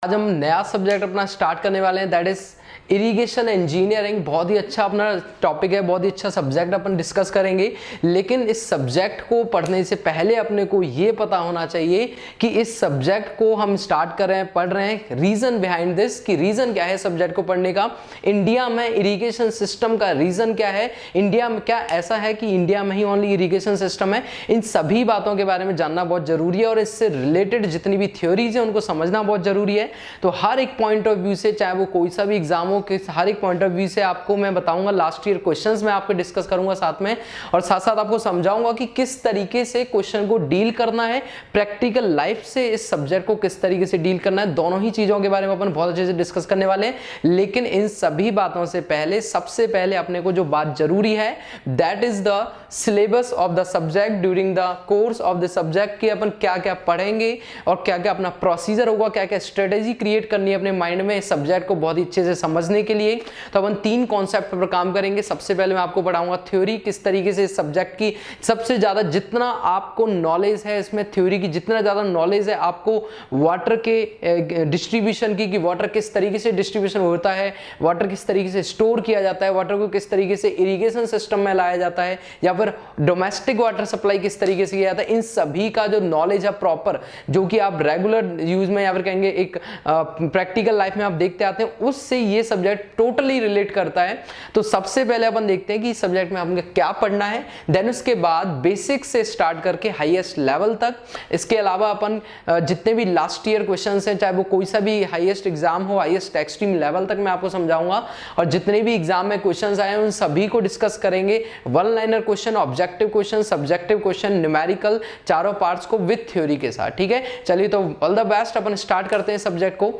आज हम नया सब्जेक्ट अपना स्टार्ट करने वाले हैं, दैट इज इरिगेशन इंजीनियरिंग। बहुत ही अच्छा अपना टॉपिक है, बहुत ही अच्छा सब्जेक्ट अपन डिस्कस करेंगे। लेकिन इस सब्जेक्ट को पढ़ने से पहले अपने को ये पता होना चाहिए कि इस सब्जेक्ट को हम स्टार्ट कर रहे हैं, पढ़ रहे हैं, रीजन बिहाइंड दिस, कि रीजन क्या है सब्जेक्ट को पढ़ने का। इंडिया में इरिगेशन सिस्टम का रीजन क्या है, इंडिया में क्या ऐसा है कि इंडिया में ही ओनली इरिगेशन सिस्टम है। इन सभी बातों के बारे में जानना बहुत जरूरी है और इससे रिलेटेड जितनी भी थ्योरीज है उनको समझना बहुत जरूरी है। तो हर एक पॉइंट ऑफ व्यू से, चाहे वो कोई सा भी एग्जाम हो, कि हर एक पॉइंट ऑफ व्यू से आपको मैं बताऊंगा। लास्ट ईयर क्वेश्चंस मैं आपको डिस्कस करूंगा साथ में, और साथ साथ आपको समझाऊंगा कि किस तरीके से क्वेश्चन को डील करना है, प्रैक्टिकल लाइफ से इस सब्जेक्ट को किस तरीके से डील करना है। दोनों ही चीजों के बारे में अपन बहुत अच्छे से डिस्कस करने वाले हैं। लेकिन इन सभी बातों से पहले, सबसे पहले अपने को जो बात जरूरी है, that is the syllabus of the subject during the course of the subject, कि अपन क्या क्या पढ़ेंगे और क्या क्या अपना प्रोसीजर होगा, क्या क्या स्ट्रेटेजी क्रिएट करनी है अपने माइंड में इस सब्जेक्ट को बहुत ही अच्छे से समझने के लिए। तो अपन 3 कॉन्सेप्ट पर काम करेंगे। सबसे पहले मैं आपको पढ़ाऊंगा थ्योरी, किस तरीके से इस सब्जेक्ट की सबसे ज्यादा जितना आपको नॉलेज है इसमें थ्योरी की, जितना ज्यादा नॉलेज है आपको वाटर के डिस्ट्रीब्यूशन की, कि वाटर किस तरीके से डिस्ट्रीब्यूशन होता है, वाटर किस तरीके से स्टोर किया जाता है, वाटर को किस तरीके से इरिगेशन सिस्टम में लाया जाता है, या फिर डोमेस्टिक वाटर सप्लाई किस तरीके से किया जाता है। इन सभी का जो नॉलेज है प्रॉपर, जो कि आप रेगुलर यूज में या फिर कहेंगे एक प्रैक्टिकल लाइफ में आप देखते आते हैं, उससे ये सब्जेक्ट टोटली रिलेट करता है। तो सबसे पहले अपन देखते हैं कि इस सब्जेक्ट में हमको क्या पढ़ना है, देन उसके बाद बेसिक से स्टार्ट करके हाईएस्ट लेवल तक। इसके अलावा अपन जितने भी लास्ट ईयर क्वेश्चंस हैं, चाहे वो कोई सा भी हाईएस्ट एग्जाम हो, हाईएस्ट एक्सट्रीम लेवल तक मैं आपको समझाऊंगा, और जितने भी एग्जाम में क्वेश्चंस आए हैं उन सभी को डिस्कस करेंगे। One liner question, objective question, subjective question, numerical, चारों पार्ट्स को विद थ्योरी के साथ। ठीक है, चलिए तो all the best, upon start करते हैं सब्जेक्ट को।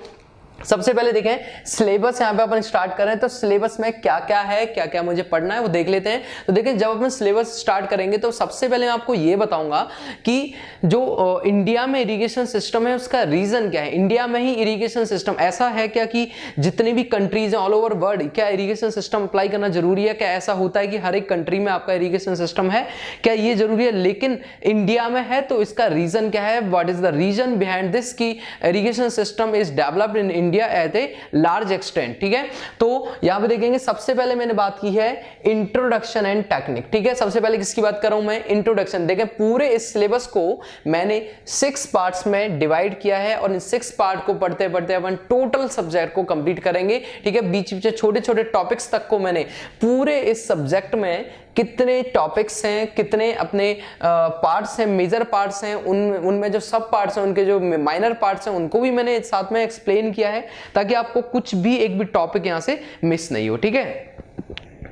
सबसे पहले देखें सिलेबस, यहाँ पे अपन स्टार्ट कर रहे हैं, तो सिलेबस में क्या क्या है, क्या क्या मुझे पढ़ना है वो देख लेते हैं। तो देखें, जब अपन सिलेबस स्टार्ट करेंगे तो सबसे पहले मैं आपको ये बताऊंगा कि जो इंडिया में इरिगेशन सिस्टम है उसका रीजन क्या है। इंडिया में ही इरिगेशन सिस्टम ऐसा है क्या कि जितनी भी कंट्रीज हैं ऑल ओवर वर्ल्ड, क्या इरिगेशन सिस्टम अप्लाई करना जरूरी है? क्या ऐसा होता है कि हर एक कंट्री में आपका इरिगेशन सिस्टम है? क्या ये जरूरी है? लेकिन इंडिया में है, तो इसका रीजन क्या है, what is the reason behind this, की irrigation system is developed in India at a large extent. ठीक है, तो यहां पे देखेंगे सबसे पहले मैंने बात की है इंट्रोडक्शन एंड टेक्निक। ठीक है, सबसे पहले किसकी बात कर रहा हूं मैं, इंट्रोडक्शन। देखें, पूरे इस सिलेबस को मैंने 6 पार्ट्स में डिवाइड किया है, और इन 6 पार्ट को पढ़ते पढ़ते अपन टोटल सब्जेक्ट को कंप्लीट करेंगे। ठीक है, बीच बीच छोटे छोटे टॉपिक्स तक को मैंने पूरे इस सब्जेक्ट में कितने टॉपिक्स हैं, कितने अपने पार्ट्स हैं, मेजर पार्ट्स हैं, उनमें जो सब पार्ट्स हैं, उनके जो माइनर पार्ट्स हैं, उनको भी मैंने साथ में एक्सप्लेन किया है, ताकि आपको कुछ भी एक भी टॉपिक यहां से मिस नहीं हो। ठीक है,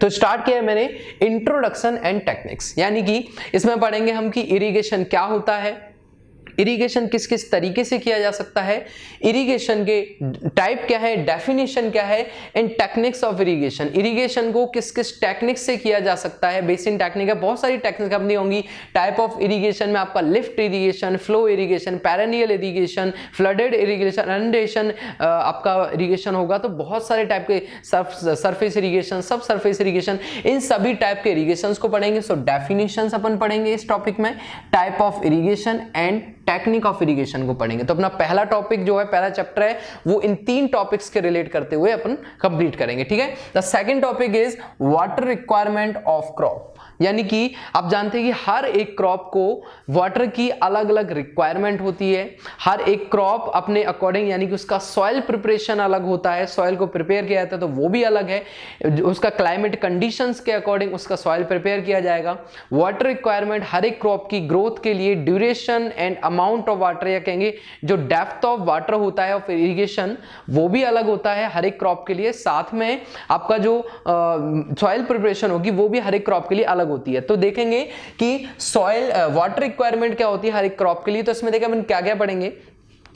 तो स्टार्ट किया है मैंने इंट्रोडक्शन एंड टेक्निक्स, यानी कि इसमें पढ़ेंगे हम कि इरिगेशन क्या होता है, इरिगेशन किस किस तरीके से किया जा सकता है, इरिगेशन के टाइप क्या है, डेफिनेशन क्या है, and techniques of irrigation, irrigation को किस किस टेक्निक से किया जा सकता है। बेसिन टेक्निक है, बहुत सारी टेक्निक अपनी होंगी। टाइप ऑफ इरिगेशन में आपका lift irrigation, flow irrigation, perennial irrigation, flooded irrigation, inundation आपका इरिगेशन होगा। तो बहुत सारे टाइप के सरफेस इरिगेशन, सब सरफेस इरिगेशन, इन सभी टाइप के इरिगेशन को पढ़ेंगे। सो डेफिनेशंस अपन पढ़ेंगे इस टॉपिक में, type of irrigation and technique of irrigation को पढ़ेंगे। तो अपना पहला टॉपिक जो है, पहला चैप्टर है, वो इन 3 टॉपिक्स के रिलेट करते हुए अपन कंप्लीट करेंगे। ठीक है, the second topic is water requirement of crop, यानी कि आप जानते हैं कि हर एक क्रॉप को वाटर की अलग अलग रिक्वायरमेंट होती है। हर एक क्रॉप अपने अकॉर्डिंग, यानी कि उसका सॉइल प्रिपरेशन अलग होता है, सॉइल को प्रिपेयर किया जाता है तो वो भी अलग है, उसका क्लाइमेट कंडीशंस के अकॉर्डिंग उसका सॉइल प्रिपेयर किया जाएगा। वाटर रिक्वायरमेंट हर एक क्रॉप की ग्रोथ के लिए, duration and amount of water, या कहेंगे जो डेप्थ ऑफ वाटर होता है ऑफ इरिगेशन, वो भी अलग होता है हर एक क्रॉप के लिए। साथ में आपका जो सॉइल प्रिपरेशन होगी वो भी हर एक क्रॉप के लिए अलग होती है। तो देखेंगे कि सॉइल वाटर रिक्वायरमेंट क्या होती है हर एक क्रॉप के लिए। तो इसमें देखें अपन क्या क्या पढ़ेंगे।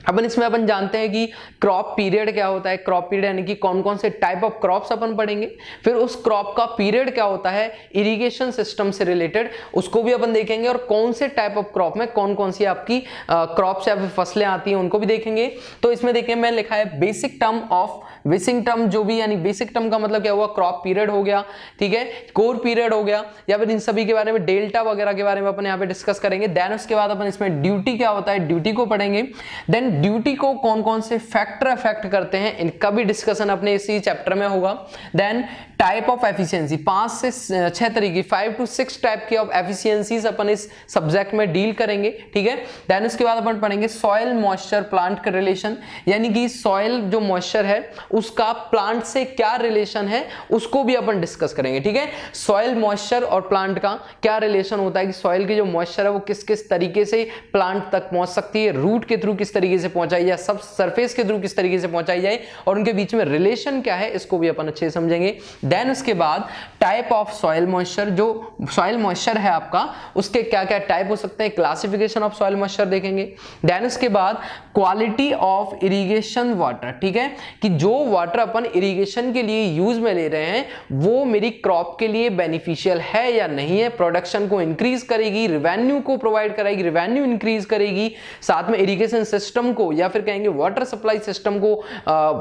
अपन इसमें अपन जानते हैं कि क्रॉप पीरियड क्या होता है, क्रॉप पीरियड यानी कि कौन कौन से टाइप ऑफ क्रॉप्स अपन पढ़ेंगे। फिर उस क्रॉप का पीरियड क्या होता है इरिगेशन सिस्टम से रिलेटेड, उसको भी अपन देखेंगे, और कौन से टाइप ऑफ क्रॉप में कौन कौन सी आपकी क्रॉप्स या फिर फसलें आती हैं उनको भी देखेंगे। तो इसमें देखें मैं लिखा है basic term of, basic term जो भी, यानी बेसिक टर्म का मतलब क्या हुआ, क्रॉप पीरियड हो गया, ठीक है, कोर पीरियड हो गया, या फिर इन सभी के बारे में, डेल्टा वगैरह के बारे में अपन यहाँ पे डिस्कस करेंगे। देन उसके बाद अपन इसमें ड्यूटी क्या होता है, ड्यूटी को पढ़ेंगे। देन देन ड्यूटी को कौन कौन से फैक्टर अफेक्ट करते हैं इनका भी डिस्कशन अपने इसी चैप्टर में होगा। देन टाइप ऑफ एफिशिएंसी, 5 से 6 तरीके, 5 to 6 टाइप की ऑफ एफिशिएंसीज अपन इस सब्जेक्ट में डील करेंगे, ठीक है। देन उसके बाद अपन पढ़ेंगे सॉइल मॉइस्चर प्लांट का रिलेशन, यानी कि सॉइल जो मॉइस्चर है उसका प्लांट से क्या रिलेशन है उसको भी अपन डिस्कस करेंगे, ठीक है। सॉइल मॉइस्चर और प्लांट का क्या रिलेशन होता है कि सॉइल की जो मॉइस्चर है वो किस किस तरीके से प्लांट तक पहुंच सकती है, रूट के थ्रू किस तरीके से पहुंचाई जाए, सब सरफेस के थ्रू किस तरीके से पहुंचाई जाए और उनके बीच में रिलेशन क्या है, इसको भी अपन अच्छे से समझेंगे। देन उसके बाद टाइप ऑफ सॉइल मॉइस्चर, जो सॉइल मॉइस्चर है आपका उसके क्या क्या टाइप हो सकते हैं, क्लासिफिकेशन ऑफ सॉइल मॉइस्चर देखेंगे। देन उसके बाद क्वालिटी ऑफ इरिगेशन वाटर, ठीक है, कि जो वाटर अपन इरिगेशन के लिए यूज में ले रहे हैं वो मेरी क्रॉप के लिए बेनिफिशियल है या नहीं है, प्रोडक्शन को इंक्रीज करेगी, रिवेन्यू को प्रोवाइड कराएगी, रिवेन्यू इंक्रीज करेगी, साथ में इरिगेशन सिस्टम को या फिर कहेंगे वाटर सप्लाई सिस्टम को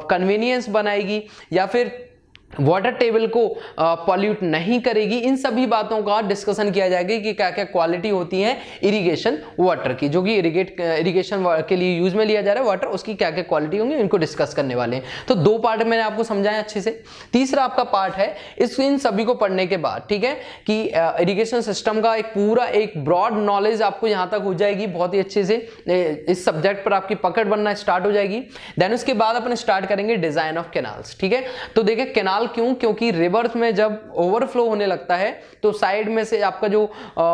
कन्वीनियंस बनाएगी या फिर वाटर टेबल को पॉल्यूट नहीं करेगी। इन सभी बातों का डिस्कशन किया जाएगा कि क्या क्या क्वालिटी होती है इरिगेशन वाटर की, जो कि इरिगेशन के लिए यूज में लिया जा रहा है वाटर, उसकी क्या क्या क्वालिटी होंगी इनको डिस्कस करने वाले हैं। तो 2 पार्ट मैंने आपको समझाया अच्छे से। तीसरा आपका पार्ट है इन सभी को पढ़ने के बाद, ठीक है, कि इरिगेशन सिस्टम का एक ब्रॉड नॉलेज आपको यहां तक हो जाएगी बहुत ही अच्छे से, इस सब्जेक्ट पर आपकी पकड़ बनना स्टार्ट हो जाएगी। देन उसके बाद अपन स्टार्ट करेंगे डिजाइन ऑफ कैनाल्स, ठीक है। तो देखिए कैनाल क्यों, क्योंकि रिवर्स में जब ओवरफ्लो होने लगता है तो साइड में से आपका जो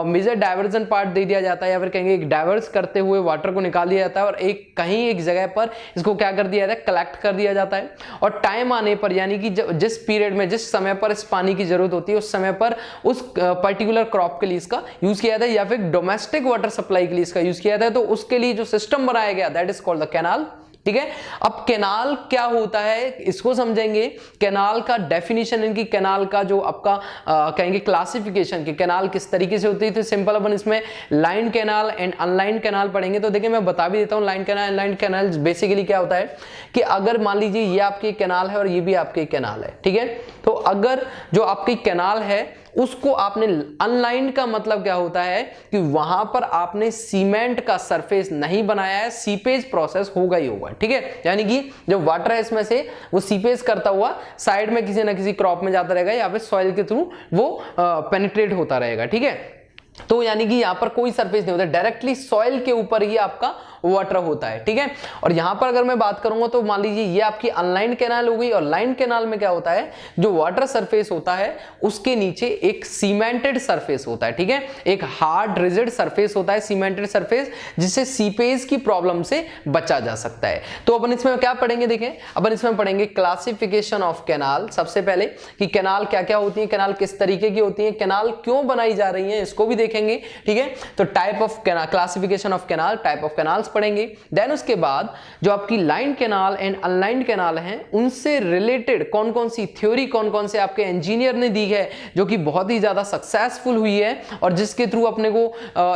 मेजर डाइवर्जन पार्ट दे दिया जाता है या फिर कहेंगे एक डाइवर्स करते हुए वाटर को निकाल दिया जाता है और एक जगह पर इसको क्या कर दिया जाता है, कलेक्ट कर दिया जाता है। और टाइम आने पर यानी कि जिस पीरियड में जिस समय पर इस पानी की जरूरत होती है उस समय पर उस पर्टिकुलर क्रॉप के लिए इसका यूज किया जाता है या फिर डोमेस्टिक वाटर सप्लाई के लिए इसका यूज किया जाता है। तो उसके लिए जो सिस्टम बनाया गया that is called the canal, ठीक है। अब कैनाल क्या होता है इसको समझेंगे। कैनाल का डेफिनेशन, इनकी कैनाल का जो आपका कहेंगे क्लासिफिकेशन कि कैनाल किस तरीके से होती है, तो सिंपल अपन इसमें line canal and online canal पढ़ेंगे। तो देखिए मैं बता भी देता हूं, line canal online canal basically क्या होता है कि अगर मान लीजिए ये आपकी कैनाल है और ये भी आपकी कैनाल है, ठीक है, तो अगर जो आपकी कैनाल है उसको आपने अनलाइन का मतलब क्या होता है कि वहां पर आपने सीमेंट का सरफेस नहीं बनाया है, सीपेज प्रोसेस होगा ही होगा, ठीक है। यानी कि जो वाटर है इसमें से वो सीपेज करता हुआ साइड में किसी ना किसी क्रॉप में जाता रहेगा या फिर सॉइल के थ्रू वो पेनिट्रेट होता रहेगा, ठीक है। तो यानी कि यहां पर कोई सरफेस नहीं होता, डायरेक्टली सॉइल के ऊपर ही आपका वाटर होता है, ठीक है। और यहां पर अगर मैं बात करूंगा तो मान लीजिए ये आपकी अनलाइन कैनाल हो गई और लाइन कैनाल में क्या होता है, जो वाटर सरफेस होता है उसके नीचे एक सीमेंटेड सरफेस होता है, ठीक है, एक हार्ड रिजिड सरफेस होता है, सीमेंटेड सरफेस, जिससे सीपेज की प्रॉब्लम से बचा जा सकता है। तो अपन इसमें क्या पढ़ेंगे, देखें अपन इसमें पढ़ेंगे क्लासिफिकेशन ऑफ कैनाल। सबसे पहले कि कैनाल क्या क्या होती है, कैनाल किस तरीके की होती है, कैनाल क्यों बनाई जा रही है, इसको भी देखेंगे, ठीक है। तो type of canal, classification of canal, type of canal पढ़ेंगे। देन उसके बाद जो आपकी line canal and online canal हैं उनसे रिलेटेड कौन कौन सी थ्योरी, कौन कौन से आपके इंजीनियर ने दी है जो कि बहुत ही ज्यादा सक्सेसफुल हुई है और जिसके थ्रू अपने को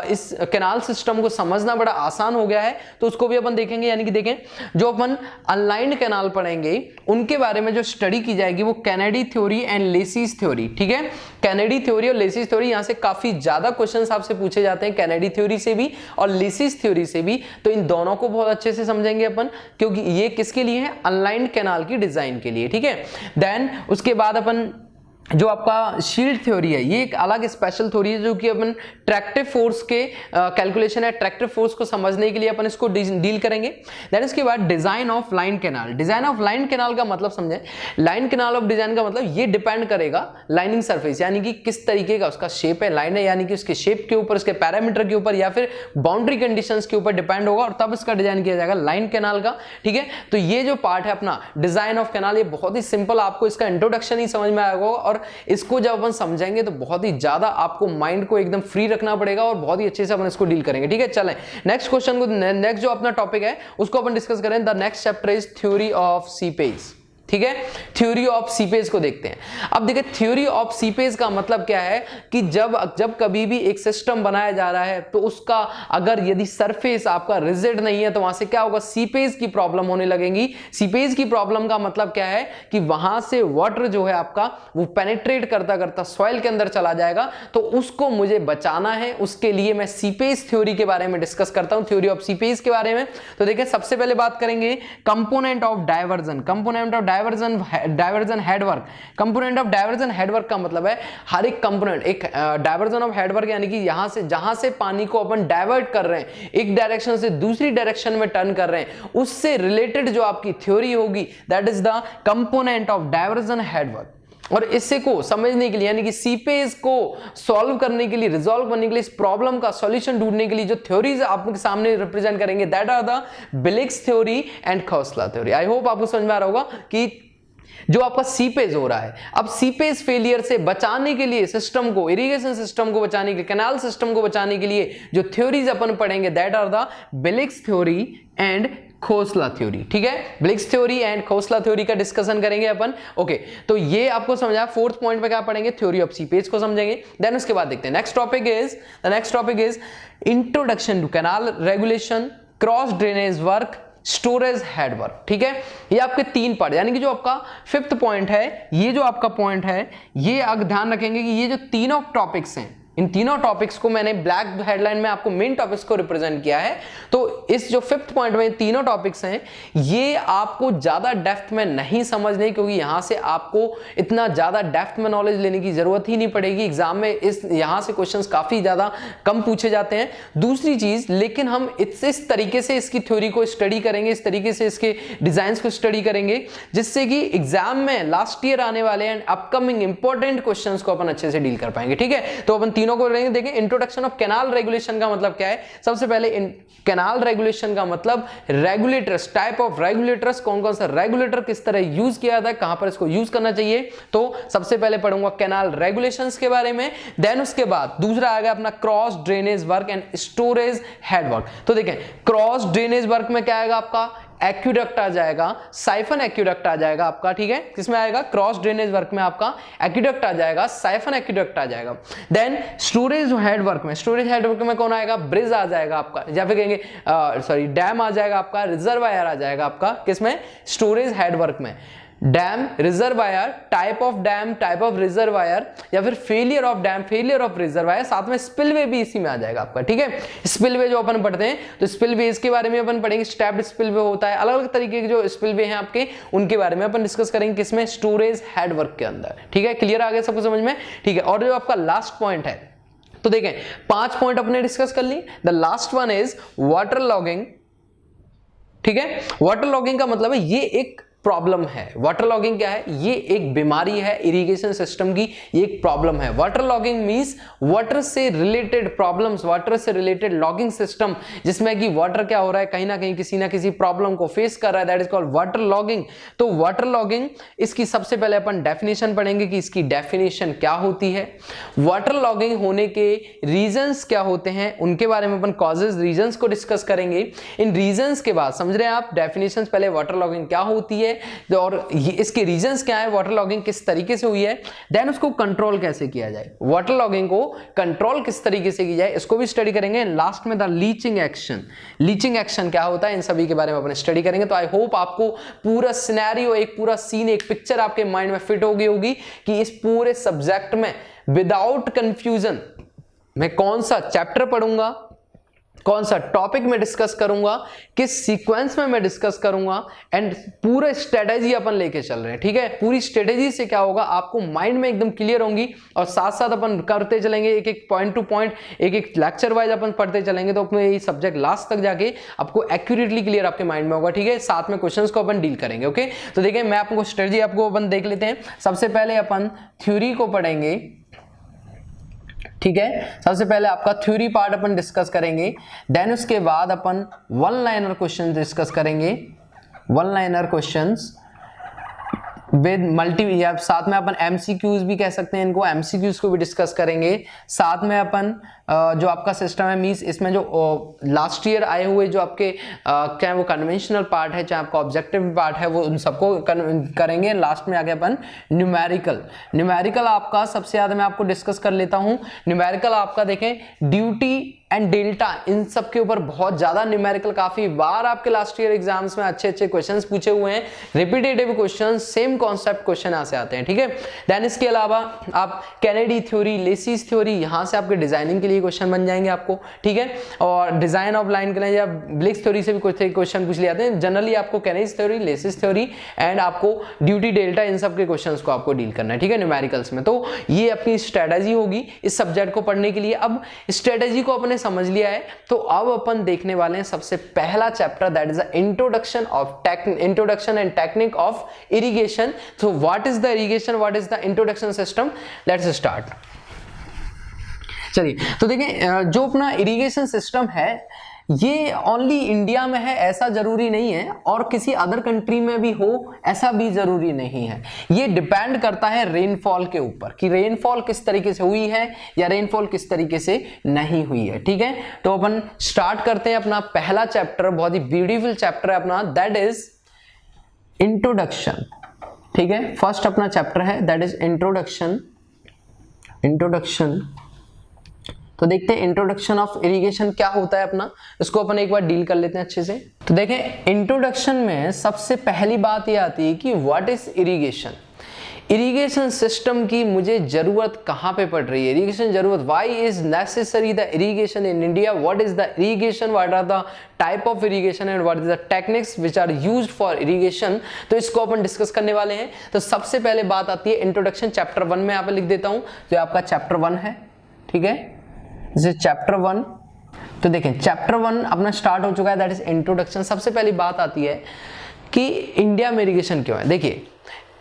इस कैनाल सिस्टम को समझना बड़ा आसान हो गया है, तो उसको भी अपन देखेंगे। यानी कि देखें जो अपन अनलाइन कैनाल पढ़ेंगे उनके बारे में जो स्टडी की जाएगी वो Kennedy theory and laces theory, ठीक है। कैनेडी थ्योरी और लेसिस थ्योरी, यहां से काफी ज्यादा क्वेश्चंस आपसे पूछे जाते हैं कैनेडी थ्योरी से भी और लेसिस थ्योरी से भी, तो इन दोनों को बहुत अच्छे से समझेंगे अपन, क्योंकि ये किसके लिए है, अनलाइन कैनाल की डिजाइन के लिए, ठीक है। देन उसके बाद अपन जो आपका शील्ड थ्योरी है, ये एक अलग स्पेशल थ्योरी है जो कि अपन ट्रैक्टिव फोर्स के कैलकुलेशन है, ट्रैक्टिव फोर्स को समझने के लिए अपन इसको डील करेंगे। देन इसके बाद design of line canal. Design of line canal का मतलब समझें, लाइन कैनाल ऑफ डिजाइन का मतलब ये डिपेंड करेगा लाइनिंग सरफेस, यानी कि किस तरीके का उसका शेप है, लाइन है, यानी कि उसके शेप के ऊपर, उसके पैरामीटर के ऊपर या फिर बाउंड्री कंडीशंस के ऊपर डिपेंड होगा और तब इसका डिजाइन किया जाएगा लाइन कैनाल का, ठीक है। तो ये जो पार्ट है अपना डिजाइन ऑफ कैनाल, ये बहुत ही सिंपल, आपको इसका इंट्रोडक्शन ही समझ में आएगा और इसको जब अपन समझेंगे तो बहुत ही ज्यादा आपको माइंड को एकदम फ्री रखना पड़ेगा और बहुत ही अच्छे से अपन इसको डील करेंगे, ठीक है। चलें नेक्स्ट क्वेश्चन को, नेक्स्ट जो अपना टॉपिक है उसको अपन डिस्कस करें। The next chapter is theory of seepage, ठीक है। थ्योरी ऑफ सीपेज को देखते हैं। अब देखिए थ्योरी ऑफ सीपेज का मतलब क्या है कि जब कभी भी एक सिस्टम बनाया जा रहा है तो उसका अगर यदि सरफेस आपका रिजिड नहीं है तो वहां से क्या होगा, सीपेज की प्रॉब्लम होने लगेगी। सीपेज की प्रॉब्लम का मतलब क्या है कि वहां से वाटर जो है आपका वो पेनिट्रेट करता करता सॉइल के अंदर चला जाएगा, तो उसको मुझे बचाना है। उसके लिए मैं सीपेज थ्योरी के बारे में डिस्कस करता हूं, थ्योरी ऑफ सीपेज के बारे में। तो देखिए सबसे पहले बात करेंगे component of diversion. Component of diversion headwork. Component of diversion headwork का मतलब है हर एक कंपोनेंट, एक डायवर्जन ऑफ हेडवर्क यानी कि यहां से जहां से पानी को अपन डाइवर्ट कर रहे हैं, एक डायरेक्शन से दूसरी डायरेक्शन में टर्न कर रहे हैं, उससे रिलेटेड जो आपकी थ्योरी होगी that is the component of diversion headwork. और इससे को समझने के लिए यानी कि सीपेज को सॉल्व करने के लिए, रिजॉल्व करने के लिए, इस प्रॉब्लम का सॉल्यूशन ढूंढने के लिए जो थ्योरीज आपके सामने रिप्रेजेंट करेंगे that are the Bligh's theory and Khosla theory. I hope आपको समझ में आ रहा होगा कि जो आपका सीपेज हो रहा है, अब सीपेज फेलियर से बचाने के लिए सिस्टम को, इरिगेशन सिस्टम को बचाने के लिए, कैनाल सिस्टम को बचाने के लिए जो थ्योरीज अपन पढ़ेंगे that are the Bligh's theory and Khosla theory. ठीक है, Bligh's theory and Khosla theory का डिस्कशन करेंगे अपन। ओके, तो ये आपको समझा। फोर्थ पॉइंट पे क्या पढ़ेंगे, थ्योरी ऑफ सीपेज को समझेंगे। देन उसके बाद देखते हैं next topic is introduction to canal regulation, cross drainage work, storage headwork. ठीक है, ये आपके 3 पार्ट, यानी कि जो आपका 5th पॉइंट है, ये जो आपका पॉइंट है, ये अगर ध्यान रखेंगे कि ये जो तीनों टॉपिक्स हैं, इन तीनों टॉपिक्स को मैंने ब्लैक हेडलाइन में आपको मेन टॉपिक्स को रिप्रेजेंट किया है। तो इस जो 5th पॉइंट में तीनों टॉपिक्स हैं, ये आपको ज्यादा डेप्थ में नहीं समझने, क्योंकि यहां से आपको इतना ज्यादा डेप्थ में नॉलेज लेने की जरूरत ही नहीं पड़ेगी। एग्जाम में यहां से क्वेश्चंस काफी ज्यादा कम पूछे जाते हैं। दूसरी चीज, लेकिन हम इस तरीके से इसकी थ्योरी को स्टडी करेंगे, इस तरीके से इसके डिजाइन को स्टडी करेंगे, जिससे कि एग्जाम में लास्ट ईयर आने वाले एंड अपकमिंग इंपॉर्टेंट क्वेश्चन को अपन अच्छे से डील कर पाएंगे। ठीक है, तो अपन तीनों को देखें। इंट्रोडक्शन ऑफ कैनाल रेगुलेशन का मतलब क्या है। सबसे पहले कैनाल रेगुलेशन का मतलब रेगुलेटर्स, टाइप ऑफ रेगुलेटर्स, कौन कौन सा रेगुलेटर किस तरह यूज किया जाता है, कहां पर इसको यूज करना चाहिए। तो सबसे पहले पढ़ूंगा कैनाल रेगुलेशंस के बारे में। देन उसके बाद दूसरा आ गया अपना cross drainage work and storage headwork. तो देखें क्रॉस ड्रेनेज वर्क में क्या आएगा आपका, एक्यूडक्ट आ जाएगा, साइफन एक्यूडक्ट आ जाएगा आपका। ठीक है, किसमें आएगा, क्रॉस ड्रेनेज वर्क में आपका एक्यूडक्ट आ जाएगा, साइफन एक्यूडक्ट आ जाएगा। देन स्टोरेज हेडवर्क में कौन आएगा, ब्रिज आ जाएगा आपका, या फिर कहेंगे डैम आ जाएगा आपका, रिजर्वायर आ जाएगा आपका, किसमें, स्टोरेज हेडवर्क में। Dam, reservoir, type of reservoir, या फिर failure of dam, failure of reservoir, साथ में स्पिलवे भी इसी में आ जाएगा आपका। ठीक है, स्पिलवे जो अपन पढ़ते हैं तो स्पिलवे इसके बारे में अपन पढ़ेंगे। स्टेप्ड स्पिलवे होता है, अलग अलग तरीके के जो स्पिलवे हैं आपके, उनके बारे में अपन डिस्कस करेंगे किसमें, स्टोरेज हेडवर्क के अंदर। ठीक है, क्लियर आ गया सबको समझ में। ठीक है, और जो आपका लास्ट पॉइंट है, तो देखें 5 पॉइंट अपने डिस्कस कर ली। The last one is water logging. ठीक है, वाटर लॉगिंग का मतलब है ये एक प्रॉब्लम है। वाटर लॉगिंग क्या है, ये एक बीमारी है इरिगेशन सिस्टम की, ये एक प्रॉब्लम है। वाटर लॉगिंग मींस वाटर से रिलेटेड प्रॉब्लम्स, वाटर से रिलेटेड लॉगिंग सिस्टम, जिसमें कि वाटर क्या हो रहा है, कहीं ना कहीं किसी ना किसी प्रॉब्लम को फेस कर रहा है, that is called water logging. तो वाटर लॉगिंग, इसकी सबसे पहले अपन डेफिनेशन पढ़ेंगे कि इसकी डेफिनेशन क्या होती है, वाटर लॉगिंग होने के रीजंस क्या होते हैं, उनके बारे में अपन कॉजेज, रीजंस को डिस्कस करेंगे। इन रीजंस के बाद, समझ रहे हैं आप, डेफिनेशन पहले वाटर लॉगिंग क्या होती है और इसके रीजंस क्या है, वाटर लॉगिंग किस तरीके से हुई है, देन उसको कंट्रोल कैसे किया जाए, वाटर लॉगिंग को कंट्रोल किस तरीके से की जाए, इसको भी स्टडी करेंगे। लास्ट में the leaching action, leaching action क्या होता है, इन सभी के बारे में अपन स्टडी करेंगे। तो आई होप आपको पूरा सिनेरियो, एक पूरा सीन, एक पिक्चर आपके माइंड में फिट हो गई होगी कि इस पूरे सब्जेक्ट में विदाउट कंफ्यूजन मैं कौन सा चैप्टर पढ़ूंगा, कौन सा टॉपिक में डिस्कस करूंगा, किस सीक्वेंस में मैं डिस्कस करूंगा, एंड पूरे स्ट्रेटेजी अपन लेके चल रहे हैं। ठीक है, पूरी स्ट्रेटेजी से क्या होगा, आपको माइंड में एकदम क्लियर होंगी, और साथ साथ अपन करते चलेंगे, एक एक पॉइंट टू पॉइंट, एक एक लेक्चर वाइज अपन पढ़ते चलेंगे, तो अपने ये सब्जेक्ट लास्ट तक जाके आपको एक्यूरेटली क्लियर आपके माइंड में होगा। ठीक है, साथ में क्वेश्चंस को अपन डील करेंगे। ओके, तो देखिए मैं आपको स्ट्रेटेजी आपको अपन देख लेते हैं। सबसे पहले अपन थ्योरी को पढ़ेंगे। ठीक है, सबसे पहले आपका थ्योरी पार्ट अपन डिस्कस करेंगे, देन उसके बाद अपन वन लाइनर क्वेश्चन डिस्कस करेंगे। One liner questions, with multi, या साथ में अपन एमसीक्यूज भी कह सकते हैं इनको, एमसीक्यूज को भी डिस्कस करेंगे। साथ में अपन जो आपका सिस्टम है मींस इसमें जो लास्ट ईयर आए हुए जो आपके क्या वो कन्वेंशनल पार्ट है, चाहे आपका ऑब्जेक्टिव पार्ट है, वो उन सबको करेंगे। लास्ट में आगे अपन न्यूमेरिकल आपका सबसे ज्यादा मैं आपको डिस्कस कर लेता हूं। न्यूमेरिकल आपका देखें ड्यूटी एंड डेल्टा, इन सब के ऊपर बहुत ज्यादा न्यूमेरिकल काफी बार आपके लास्ट ईयर एग्जाम्स में अच्छे अच्छे क्वेश्चंस पूछे हुए हैं, repetitive questions, same concept question यहां से आते हैं, ठीक है। देन इसके अलावा आप कैनेडी थ्योरी, लेसिस थ्योरी, यहां से आपके डिजाइनिंग के लिए क्वेश्चन बन जाएंगे आपको, ठीक है। और डिजाइन ऑफ लाइन के लिए या ब्लिक्स थ्योरी से भी कुछ क्वेश्चन पूछ लिए जाते हैं। जनरली आपको Kennedy theory, laces theory and आपको ड्यूटी डेल्टा, इन सब के क्वेश्चंस को आपको डील करना है, ठीक है, न्यूमेरिकल्स में। तो ये अपनी स्ट्रेटेजी होगी इस सब्जेक्ट को पढ़ने के लिए। अब स्ट्रेटेजी को अपने समझ लिया है तो अब अपन देखने वाले हैं सबसे पहला chapter, that is the introduction and technique of irrigation. So what is the irrigation, what is the introduction system, let's start. चलिए तो देखें, जो अपना इरिगेशन सिस्टम है ये ओनली इंडिया में है ऐसा जरूरी नहीं है, और किसी अदर कंट्री में भी हो ऐसा भी जरूरी नहीं है। ये डिपेंड करता है रेनफॉल के ऊपर कि रेनफॉल किस तरीके से हुई है या रेनफॉल किस तरीके से नहीं हुई है, ठीक है। तो अपन स्टार्ट करते हैं अपना पहला चैप्टर, बहुत ही ब्यूटीफुल चैप्टर है अपना, दैट इज इंट्रोडक्शन, ठीक है। फर्स्ट अपना चैप्टर है दैट इज इंट्रोडक्शन। तो देखते हैं इंट्रोडक्शन ऑफ इरिगेशन क्या होता है अपना, इसको अपन एक बार डील कर लेते हैं अच्छे से। तो देखें इंट्रोडक्शन में सबसे पहली बात ये आती है कि what is irrigation. Irrigation system की मुझे जरूरत कहां पे पड़ रही है, इरिगेशन जरूरत, why is necessary the irrigation in India, what is the irrigation, what are the type of irrigation and what is the techniques which are used for irrigation. तो इसको अपन डिस्कस करने वाले हैं। तो सबसे पहले बात आती है इंट्रोडक्शन, चैप्टर 1 में यहाँ पे लिख देता हूं, जो आपका चैप्टर 1 है, ठीक है, चैप्टर 1। तो देखें चैप्टर 1 अपना स्टार्ट हो चुका है, दैट इज इंट्रोडक्शन। सबसे पहली बात आती है कि इंडिया में इरिगेशन क्यों है। देखिए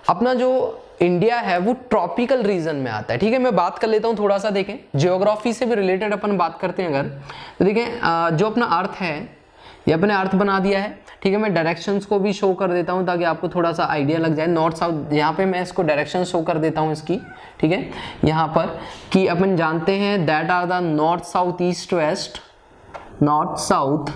अपना जो इंडिया है वो ट्रॉपिकल रीजन में आता है, ठीक है। मैं बात कर लेता हूं थोड़ा सा, देखें ज्योग्राफी से भी रिलेटेड अपन बात करते हैं अगर, तो देखें जो अपना अर्थ है ये अपने अर्थ बना दिया है, ठीक है। मैं डायरेक्शंस को भी शो कर देता हूं ताकि आपको थोड़ा सा आइडिया लग जाए। नॉर्थ साउथ, यहाँ पे मैं इसको डायरेक्शन शो कर देता हूं इसकी, ठीक है। यहाँ पर कि अपन जानते हैं that are the north south east west, north south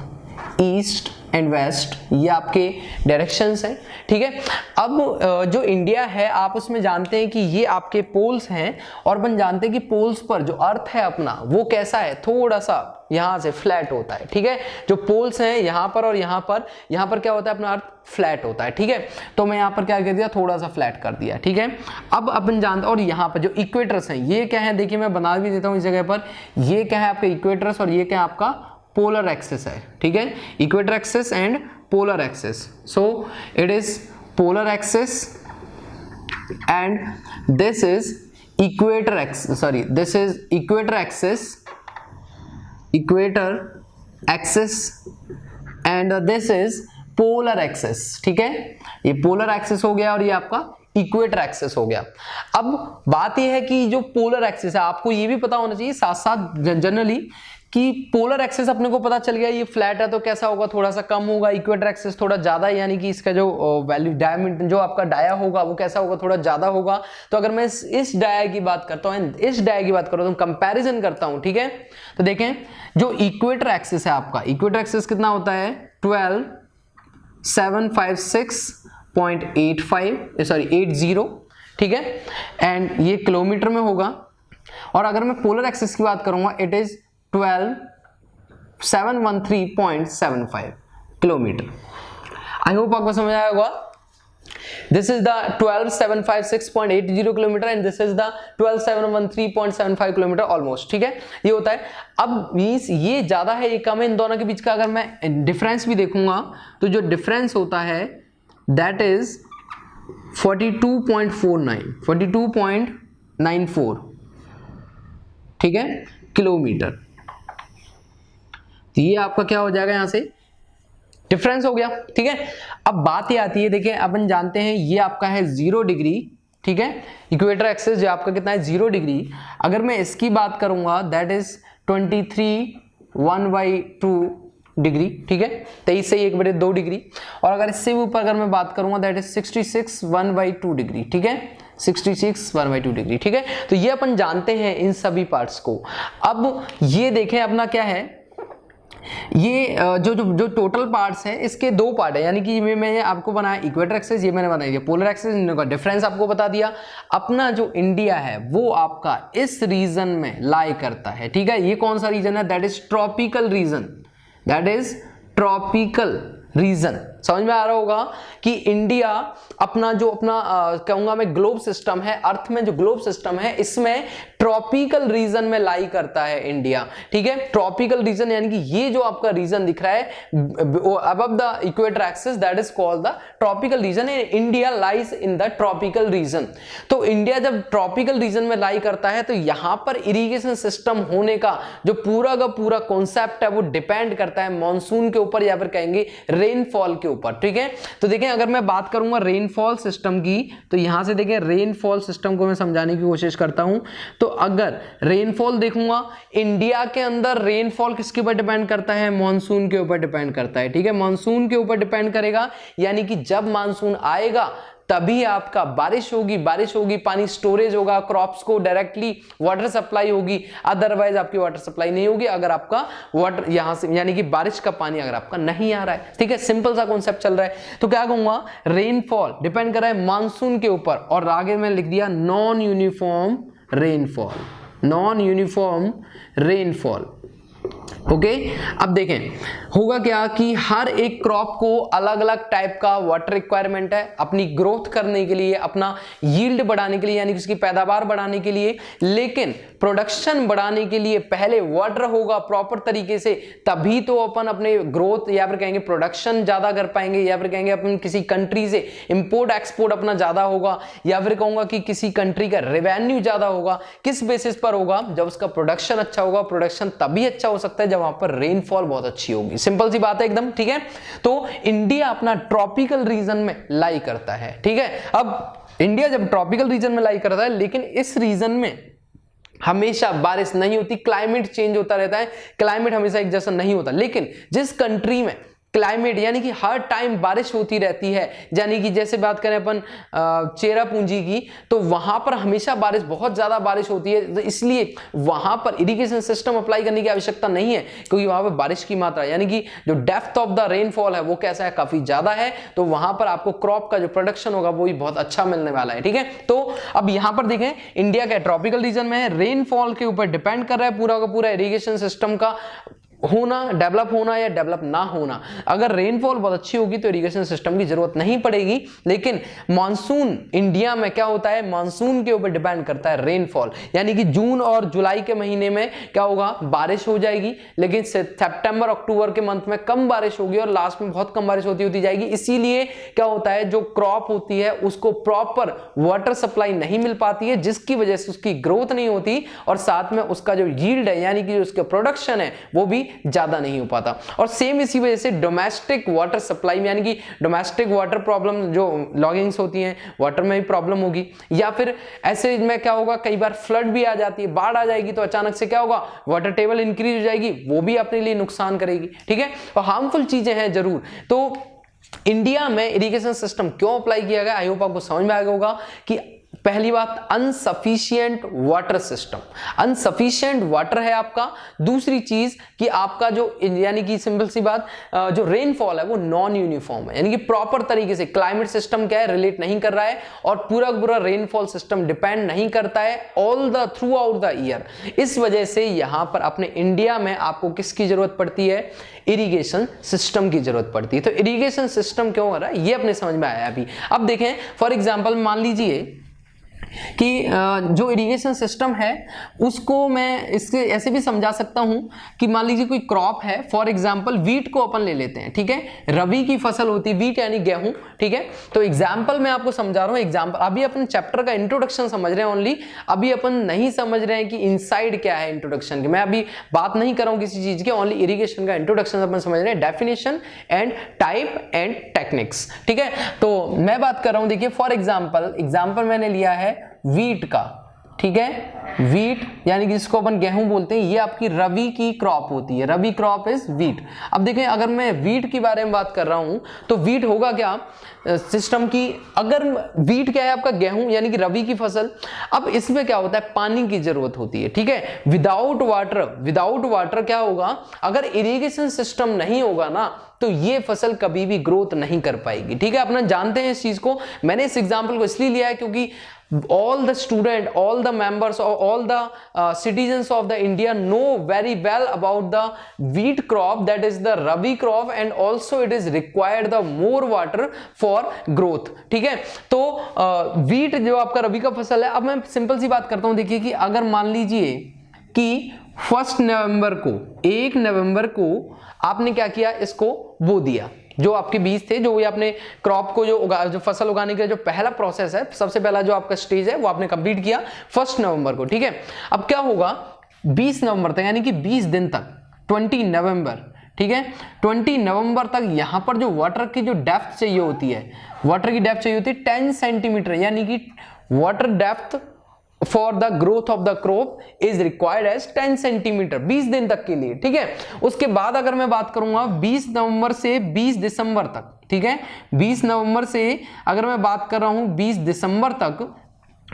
east and west, ये आपके डायरेक्शंस हैं, ठीक है। अब जो इंडिया है आप उसमें जानते हैं कि ये आपके पोल्स हैं, और अपन जानते हैं कि पोल्स पर जो अर्थ है अपना वो कैसा है, थोड़ा सा यहां से फ्लैट होता है, ठीक है। जो पोल्स हैं यहां पर और यहां पर क्या होता है अपना अर्थ फ्लैट होता है, ठीक है। तो मैं यहां पर क्या कर दिया, थोड़ा सा फ्लैट कर दिया, ठीक है। अब अपन जानते, और यहां पर जो इक्वेटर्स हैं ये क्या है, देखिए मैं बना भी देता हूं इस जगह पर, ये क्या है आपका इक्वेटर्स और ये क्या है आपका पोलर एक्सिस है, ठीक है। Equator axis and polar axis, so it is polar axis and this is equator axis, sorry this is equator axis and this is polar axis, ठीक है। ये पोलर एक्सिस हो गया और ये आपका इक्वेटर एक्सिस हो गया। अब बात यह है कि जो पोलर एक्सिस है आपको ये भी पता होना चाहिए साथ साथ जनरली कि पोलर एक्सिस अपने को पता चल गया ये फ्लैट है तो कैसा होगा, थोड़ा सा कम होगा, इक्वेटर एक्सिस थोड़ा ज्यादा, यानी कि इसका जो वैल्यू डायमीटर जो आपका डाया होगा वो कैसा होगा, थोड़ा ज्यादा होगा। तो अगर मैं इस डाया की बात करता हूं, इस डाया की बात करूं तो कंपैरिजन करता हूं, ठीक है। तो देखें जो इक्वेटर एक्सिस है आपका, इक्वेटर एक्सिस कितना होता है 12,756.80, ठीक है, एंड ये किलोमीटर में होगा। और अगर मैं पोलर एक्सिस की बात करूंगा it is 12,713.75 kilometre. I hope आपको समझ आया होगा। This is the 12,756.80 kilometre and this is the 12,713.75 kilometre almost, ठीक है, ये होता है। अब मींस ये ज्यादा है ये कम है, इन दोनों के बीच का अगर मैं डिफरेंस भी देखूंगा तो जो डिफरेंस होता है दैट इज 42.94, ठीक है, किलोमीटर। ये आपका क्या हो जाएगा, यहां से डिफरेंस हो गया, ठीक है। अब बात ये आती है, देखिए अपन जानते हैं ये आपका है 0 डिग्री, ठीक है, इक्वेटर एक्सिस जो आपका कितना है 0 डिग्री। अगर मैं इसकी बात करूंगा दैट इज 23 1/2 डिग्री, ठीक है, 23 से 1/2 डिग्री। और अगर इससे भी ऊपर अगर मैं बात करूंगा दैट इज 66 1/2 डिग्री, ठीक है, 66 1/2 डिग्री, ठीक है। तो ये अपन जानते हैं इन सभी पार्ट्स को। अब ये देखें अपना क्या है, ये जो टोटल पार्ट्स है इसके 2 पार्ट है, यानी कि मैंने आपको बनाया इक्वेटर एक्सिस, ये मैंने बता दिया पोलर एक्सिस, इनका डिफरेंस आपको बता दिया। अपना जो इंडिया है वो आपका इस रीजन में लाई करता है, ठीक है। ये कौन सा रीजन है, that is tropical region, that is tropical region. समझ में आ रहा होगा कि इंडिया अपना कहूंगा मैं ग्लोब सिस्टम है, अर्थ में जो ग्लोब सिस्टम है इसमें ट्रॉपिकल रीजन में लाई करता है इंडिया, ठीक है। ट्रॉपिकल रीजन यानी कि ये जो आपका रीजन दिख रहा है above the equator axis, that is called the tropical region and India lies in the tropical region. तो इंडिया जब ट्रॉपिकल रीजन में लाई करता है तो यहां पर इरिगेशन सिस्टम होने का जो पूरा का पूरा कॉन्सेप्ट है वो डिपेंड करता है मॉनसून के ऊपर या फिर कहेंगे रेनफॉल के ऊपर, ठीक है। तो देखें अगर मैं बात करूंगा रेनफॉल सिस्टम की, तो यहां से देखें रेनफॉल सिस्टम को मैं समझाने की कोशिश करता हूं। तो अगर रेनफॉल देखूंगा, इंडिया के अंदर रेनफॉल किसके ऊपर डिपेंड करता है, मॉनसून के ऊपर डिपेंड करता है, ठीक है। मॉनसून के ऊपर डिपेंड करेगा, यानी कि जब मॉनसून आएगा तभी आपका बारिश होगी, पानी स्टोरेज होगा, क्रॉप्स को डायरेक्टली वाटर सप्लाई होगी, अदरवाइज आपकी वाटर सप्लाई नहीं होगी अगर आपका वाटर यहां से यानी कि बारिश का पानी अगर आपका नहीं आ रहा है, ठीक है। सिंपल सा कॉन्सेप्ट चल रहा है। तो क्या कहूंगा, रेनफॉल डिपेंड कर रहा है मानसून के ऊपर, और आगे मैं लिख दिया नॉन यूनिफॉर्म रेनफॉल, ओके। अब देखें होगा क्या कि हर एक क्रॉप को अलग अलग टाइप का वाटर रिक्वायरमेंट है अपनी ग्रोथ करने के लिए, अपना यील्ड बढ़ाने के लिए, यानी कि उसकी पैदावार बढ़ाने के लिए। लेकिन प्रोडक्शन बढ़ाने के लिए पहले वाटर होगा प्रॉपर तरीके से, तभी तो अपन अपने ग्रोथ या फिर कहेंगे प्रोडक्शन ज्यादा कर पाएंगे, या फिर कहेंगे अपन किसी कंट्री से इंपोर्ट एक्सपोर्ट अपना ज्यादा होगा, या फिर कहूंगा कि किसी कंट्री का रेवेन्यू ज्यादा होगा। किस बेसिस पर होगा, जब उसका प्रोडक्शन अच्छा होगा। प्रोडक्शन तभी अच्छा हो सकता है जब वहां पर रेनफॉल बहुत अच्छी होगी, सिंपल सी बात है एकदम, ठीक है। तो इंडिया अपना ट्रॉपिकल रीजन में लाई करता है, ठीक है। अब इंडिया जब ट्रॉपिकल रीजन में लाई करता है, लेकिन इस रीजन में हमेशा बारिश नहीं होती, क्लाइमेट चेंज होता रहता है, क्लाइमेट हमेशा एक जैसा नहीं होता। लेकिन जिस कंट्री में क्लाइमेट यानी कि हर टाइम बारिश होती रहती है, यानी कि जैसे बात करें अपन चेरापूंजी की, तो वहां पर हमेशा बारिश, बहुत ज्यादा बारिश होती है, तो इसलिए वहां पर इरिगेशन सिस्टम अप्लाई करने की आवश्यकता नहीं है, क्योंकि वहां पर बारिश की मात्रा यानी कि जो डेप्थ ऑफ द रेनफॉल है वो कैसा है, काफी ज्यादा है। तो वहां पर आपको क्रॉप का जो प्रोडक्शन होगा वो भी बहुत अच्छा मिलने वाला है, ठीक है। तो अब यहां पर देखें इंडिया का ट्रॉपिकल रीजन में है, रेनफॉल के ऊपर डिपेंड कर रहा है पूरा का पूरा इरिगेशन सिस्टम का होना, डेवलप होना या डेवलप ना होना। अगर रेनफॉल बहुत अच्छी होगी तो इरिगेशन सिस्टम की जरूरत नहीं पड़ेगी। लेकिन मॉनसून इंडिया में क्या होता है, मॉनसून के ऊपर डिपेंड करता है रेनफॉल, यानी कि जून और जुलाई के महीने में क्या होगा, बारिश हो जाएगी, लेकिन सितंबर अक्टूबर के मंथ में कम बारिश होगी और लास्ट में बहुत कम बारिश होती जाएगी। इसीलिए क्या होता है, जो क्रॉप होती है उसको प्रॉपर वाटर सप्लाई नहीं मिल पाती है, जिसकी वजह से उसकी ग्रोथ नहीं होती और साथ में उसका जो यील्ड है यानी कि उसका प्रोडक्शन है वो भी ज्यादा नहीं हो पाता। और सेम इसी वजह से डोमेस्टिक वाटर सप्लाई में यानी कि डोमेस्टिक वाटर प्रॉब्लम, जो लॉगिंग्स होती हैं वाटर में भी प्रॉब्लम होगी, या फिर ऐसे में क्या होगा, कई बार फ्लड भी आ जाती है, बाढ़ आ जाएगी, तो अचानक से क्या होगा, वाटर टेबल इंक्रीज हो जाएगी, वो भी अपने लिए नुकसान करेगी, ठीक है। और हार्मफुल चीजें हैं जरूर। तो इंडिया में इरिगेशन सिस्टम क्यों अप्लाई किया गया, आई होप आपको समझ में आ गया होगा कि पहली बात अनसफिशिएंट वाटर सिस्टम, अनसफिशिएंट वाटर है आपका। दूसरी चीज कि आपका जो यानी कि सिंपल सी बात, जो रेनफॉल है वो नॉन यूनिफॉर्म है, यानी कि प्रॉपर तरीके से क्लाइमेट सिस्टम क्या है, रिलेट नहीं कर रहा है, और पूरा पूरा रेनफॉल सिस्टम डिपेंड नहीं करता है all the through out the year. इस वजह से यहां पर अपने इंडिया में आपको किसकी जरूरत पड़ती है, इरिगेशन सिस्टम की जरूरत पड़ती है। तो इरिगेशन सिस्टम क्यों हो रहा है ये अपने समझ में आया अभी। अब देखें फॉर एग्जांपल मान लीजिए कि जो इरिगेशन सिस्टम है उसको मैं इसके ऐसे भी समझा सकता हूं कि मान लीजिए कोई क्रॉप है, फॉर एग्जांपल वीट को अपन ले लेते हैं, ठीक है। रबी की फसल होती है वीट यानी गेहूं, ठीक है। तो एग्जांपल मैं आपको समझा रहा हूं, एग्जांपल अभी अपन चैप्टर का इंट्रोडक्शन समझ रहे हैं ओनली, अभी अपन नहीं समझ रहे हैं कि इनसाइड क्या है इंट्रोडक्शन की। मैं अभी बात नहीं कर रहा हूं किसी चीज की, ओनली इरिगेशन का इंट्रोडक्शन अपन समझ रहे हैं, definition and type and techniques, ठीक है। तो मैं बात कर रहा हूं, देखिए फॉर एग्जांपल मैंने लिया है वीट का, ठीक है। वीट यानी कि जिसको अपन गेहूं बोलते हैं, ये आपकी रबी की क्रॉप होती है, रबी क्रॉप इज वीट। अब देखें, अगर मैं वीट के बारे में बात कर रहा हूं तो वीट होगा क्या सिस्टम की, अगर वीट क्या है आपका गेहूं यानी कि रबी की फसल। अब इसमें क्या होता है, पानी की जरूरत होती है, ठीक है। विदाउट वाटर क्या होगा, अगर इरिगेशन सिस्टम नहीं होगा ना तो ये फसल कभी भी ग्रोथ नहीं कर पाएगी, ठीक है। अपना जानते हैं इस चीज को। मैंने इस एग्जांपल को इसलिए लिया है क्योंकि all the student, all the members or all the citizens of the India know very well about the wheat crop, that is the rabi crop, and also it is required the more water for growth, ठीक है। तो wheat जो आपका रबी का फसल है, अब मैं सिंपल सी बात करता हूं, देखिए कि अगर मान लीजिए कि 1 नवंबर को आपने क्या किया, इसको बो दिया, जो आपके बीज थे, जो ये आपने क्रॉप को जो फसल उगाने का जो पहला प्रोसेस है, सबसे पहला जो आपका स्टेज है वो आपने कंप्लीट किया 1 नवंबर को, ठीक है। अब क्या होगा 20 नवंबर तक, यानी कि 20 दिन तक, 20 नवंबर, ठीक है, 20 नवंबर तक यहां पर जो वाटर की जो डेप्थ चाहिए होती है, वाटर की डेप्थ चाहिए होती है 10 सेंटीमीटर, यानी कि water depth for the growth of the crop is required as 10 centimetre 20 दिन तक के लिए, ठीक है। उसके बाद अगर मैं बात करूंगा 20 नवंबर से 20 दिसंबर तक, ठीक है, 20 नवंबर से अगर मैं बात कर रहा हूं 20 दिसंबर तक,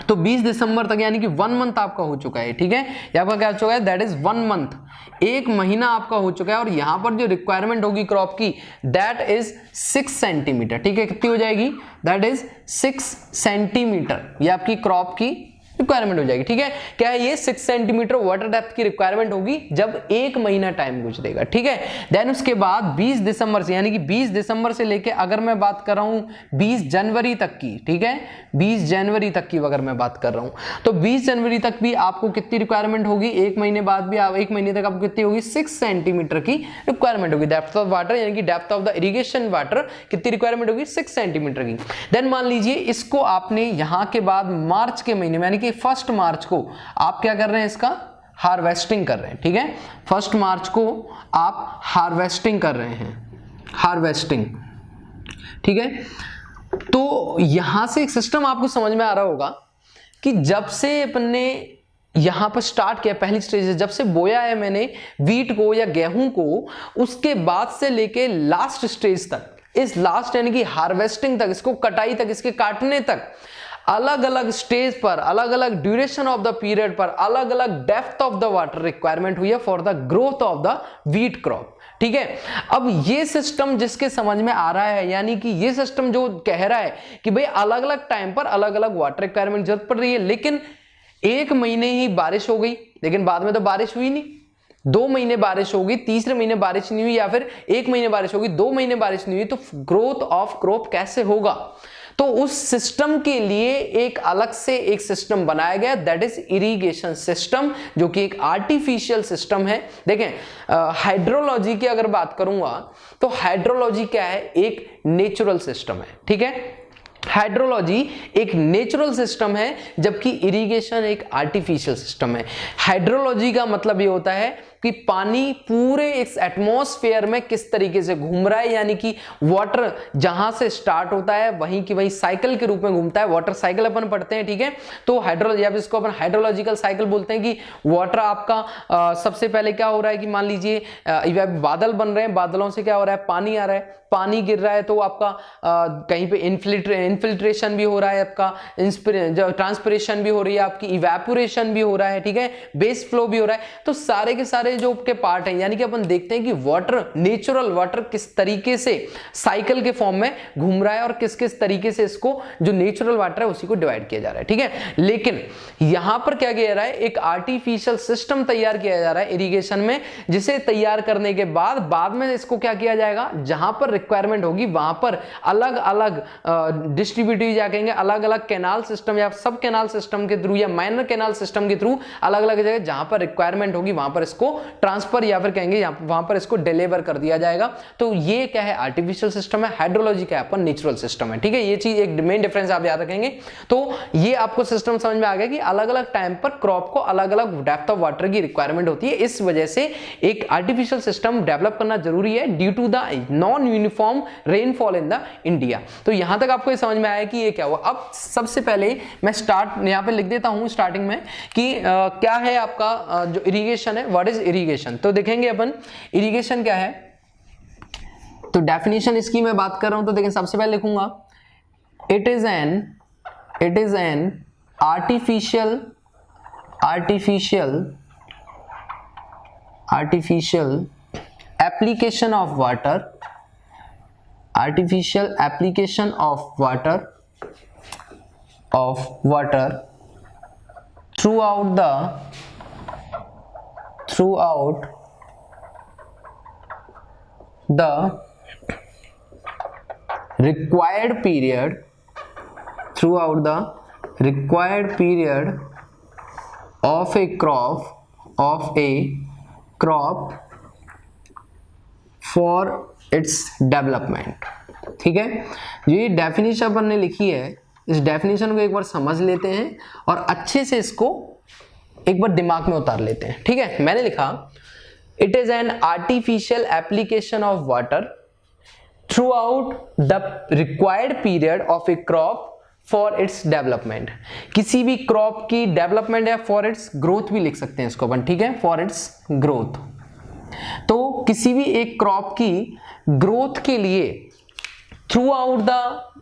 तो 20 दिसंबर तक यानी कि 1 मंथ आपका हो चुका है, ठीक है। या आपका क्या हो चुका है, दैट इज 1 मंथ, 1 महीना आपका हो चुका है। और यहां पर जो रिक्वायरमेंट होगी क्रॉप की, दैट इज 6 सेंटीमीटर, ठीक है। कितनी हो जाएगी, दैट इज 6 सेंटीमीटर, ये आपकी क्रॉप की रिक्वायरमेंट हो जाएगी, ठीक है। क्या है ये 6 सेंटीमीटर वाटर डेप्थ की रिक्वायरमेंट होगी जब 1 महीना टाइम गुजरेगा, ठीक है। देन उसके बाद 20 दिसंबर से, यानी कि 20 दिसंबर से लेके अगर मैं बात कर रहा हूं 20 जनवरी तक की, ठीक है, 20 जनवरी तक की अगर मैं बात कर रहा हूं, तो 20 जनवरी तक भी आपको कितनी रिक्वायरमेंट होगी, 1 महीने बाद भी 1 महीने तक आपको कितनी होगी, 6 सेंटीमीटर की रिक्वायरमेंट होगी। डेप्थ ऑफ वाटर यानी कि depth of the irrigation water कितनी रिक्वायरमेंट होगी, 6 सेंटीमीटर की। देन मान लीजिए इसको आपने यहां के बाद मार्च के महीने में, यानी कि 1 मार्च को आप क्या कर रहे हैं, इसका हार्वेस्टिंग कर रहे हैं, ठीक है। 1 मार्च को आप हार्वेस्टिंग कर रहे हैं, हार्वेस्टिंग, ठीक है। तो यहां से एक सिस्टम आपको समझ में आ रहा होगा कि जब से अपन ने यहां पर स्टार्ट किया, पहली स्टेज है, जब से बोया है मैंने वीट को या गेहूं को, उसके बाद से लेके लास्ट स्टेज तक, इस लास्ट यानी कि हार्वेस्टिंग तक, इसको कटाई तक, इसके काटने तक, अलग अलग स्टेज पर, अलग अलग ड्यूरेशन ऑफ द पीरियड पर, अलग अलग depth of the water requirement हुई है for the growth of the wheat crop, ठीक है। अब ये सिस्टम जिसके समझ में आ रहा है, यानी कि ये सिस्टम जो कह रहा है कि भाई अलग अलग टाइम पर अलग अलग वाटर रिक्वायरमेंट जरूरत पड़ रही है, लेकिन 1 महीने ही बारिश हो गई, लेकिन बाद में तो बारिश हुई नहीं, 2 महीने बारिश होगी, तीसरे महीने बारिश नहीं हुई, या फिर 1 महीने बारिश होगी, 2 महीने बारिश नहीं हुई, तो ग्रोथ ऑफ क्रॉप कैसे होगा। तो उस सिस्टम के लिए एक अलग से एक सिस्टम बनाया गया, दैट इज इरिगेशन सिस्टम, जो कि एक आर्टिफिशियल सिस्टम है। देखें, हाइड्रोलॉजी की अगर बात करूंगा तो हाइड्रोलॉजी क्या है, एक नेचुरल सिस्टम है, ठीक है। हाइड्रोलॉजी एक नेचुरल सिस्टम है, जबकि इरिगेशन एक आर्टिफिशियल सिस्टम है। हाइड्रोलॉजी का मतलब ये होता है कि पानी पूरे इस एटमॉस्फेयर में किस तरीके से घूम रहा है, यानी कि वाटर जहां से स्टार्ट होता है वहीं की वहीं साइकिल के रूप में घूमता है, वाटर साइकिल अपन पढ़ते हैं, ठीक है। तो हाइड्रोलॉजी, अब इसको अपन हाइड्रोलॉजिकल साइकिल बोलते हैं कि वाटर आपका सबसे पहले क्या हो रहा है कि मान लीजिए बादल बन रहे हैं, बादलों से क्या हो रहा है, पानी आ रहा है, पानी गिर रहा है, तो आपका कहीं पे इन्फिल्ट्रेशन भी हो रहा है, आपका ट्रांसपिरेशन भी हो रही है, आपकी इवेपोरेशन भी हो रहा है, ठीक है, बेस फ्लो भी हो रहा है। तो सारे के सारे जो के पार्ट हैं, यानी कि अपन देखते हैं कि वाटर, नेचुरल वाटर किस तरीके से साइकिल के फॉर्म में घूम रहा है और किस किस तरीके से इसको जो नेचुरल वाटर है उसी को डिवाइड किया जा रहा है, ठीक है। लेकिन यहां पर क्या किया जा रहा है, एक आर्टिफिशियल सिस्टम तैयार किया जा रहा है इरिगेशन में, जिसे तैयार करने के बाद में इसको क्या किया जाएगा, जहां पर रिक्वायरमेंट होगी वहां पर अलग अलग डिस्ट्रीब्यूटिव या कहेंगे अलग अलग कैनाल सिस्टम या सब कैनाल सिस्टम के थ्रू या माइनर कैनाल सिस्टम के थ्रू अलग अलग जगह जहां पर रिक्वायरमेंट होगी वहां पर इसको ट्रांसफर या फिर कहेंगे वहां पर इसको डिलीवर कर दिया जाएगा। तो ये क्या है, आर्टिफिशियल सिस्टम है, हाइड्रोलॉजी क्या है अपन नेचुरल सिस्टम है। ठीक है, ये चीज एक मेन डिफरेंस आप याद रखेंगे। तो ये आपको सिस्टम समझ में आ गया कि अलग अलग टाइम पर क्रॉप को अलग अलग डेप्थ ऑफ वाटर की रिक्वायरमेंट होती है, इस वजह से एक आर्टिफिशियल सिस्टम डेवलप करना जरूरी है due to the non uniform rainfall in the India. तो यहां तक आपको ये समझ में आया कि ये क्या हुआ। अब सबसे पहले मैं स्टार्ट यहां पे लिख देता हूं स्टार्टिंग में कि क्या है आपका जो इरिगेशन है, व्हाट इज इरिगेशन। तो देखेंगे अपन इरिगेशन क्या है। तो डेफिनेशन इसकी मैं बात कर रहा हूं तो देखें, सबसे पहले लिखूंगा it is an artificial application of water throughout the required period of a crop for its development। ठीक है, ये डेफिनेशन अपन ने लिखी है, इस डेफिनेशन को एक बार समझ लेते हैं और अच्छे से इसको एक बार दिमाग में उतार लेते हैं। ठीक है, मैंने लिखा it is an artificial application of water through out the required period of A crop for its development. किसी भी क्रॉप की डेवलपमेंट या फॉर इट्स ग्रोथ भी लिख सकते हैं इसको अपन। ठीक है, फॉर इट्स ग्रोथ। तो किसी भी एक क्रॉप की ग्रोथ के लिए through out the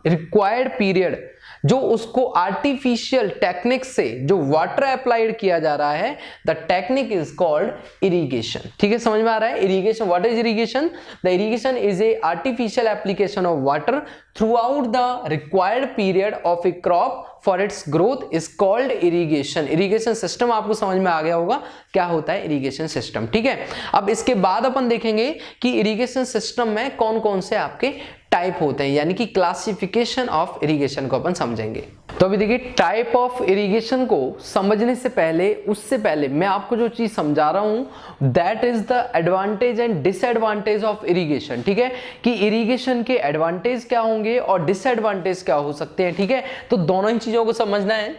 required period जो उसको आर्टिफिशियल टेक्निक से जो वाटर अप्लाइड किया जा रहा है, the technique is called irrigation. ठीक है, समझ में आ रहा है irrigation. What is irrigation? The irrigation is a artificial application of water throughout the required period of a crop for its growth is called irrigation। Irrigation system आपको समझ में आ गया होगा क्या होता है इरिगेशन सिस्टम। ठीक है, अब इसके बाद अपन देखेंगे कि इरिगेशन सिस्टम में कौन कौन से आपके टाइप होते हैं, यानी कि क्लासिफिकेशन ऑफ इरिगेशन को अपन समझेंगे। तो अभी देखिए, टाइप ऑफ इरिगेशन को समझने से पहले, उससे पहले मैं आपको जो चीज समझा रहा हूं that is the advantage and disadvantage of irrigation. ठीक है, कि इरिगेशन के एडवांटेज क्या होंगे और डिसएडवांटेज क्या हो सकते हैं। ठीक है, तो दोनों ही चीजों को समझना है।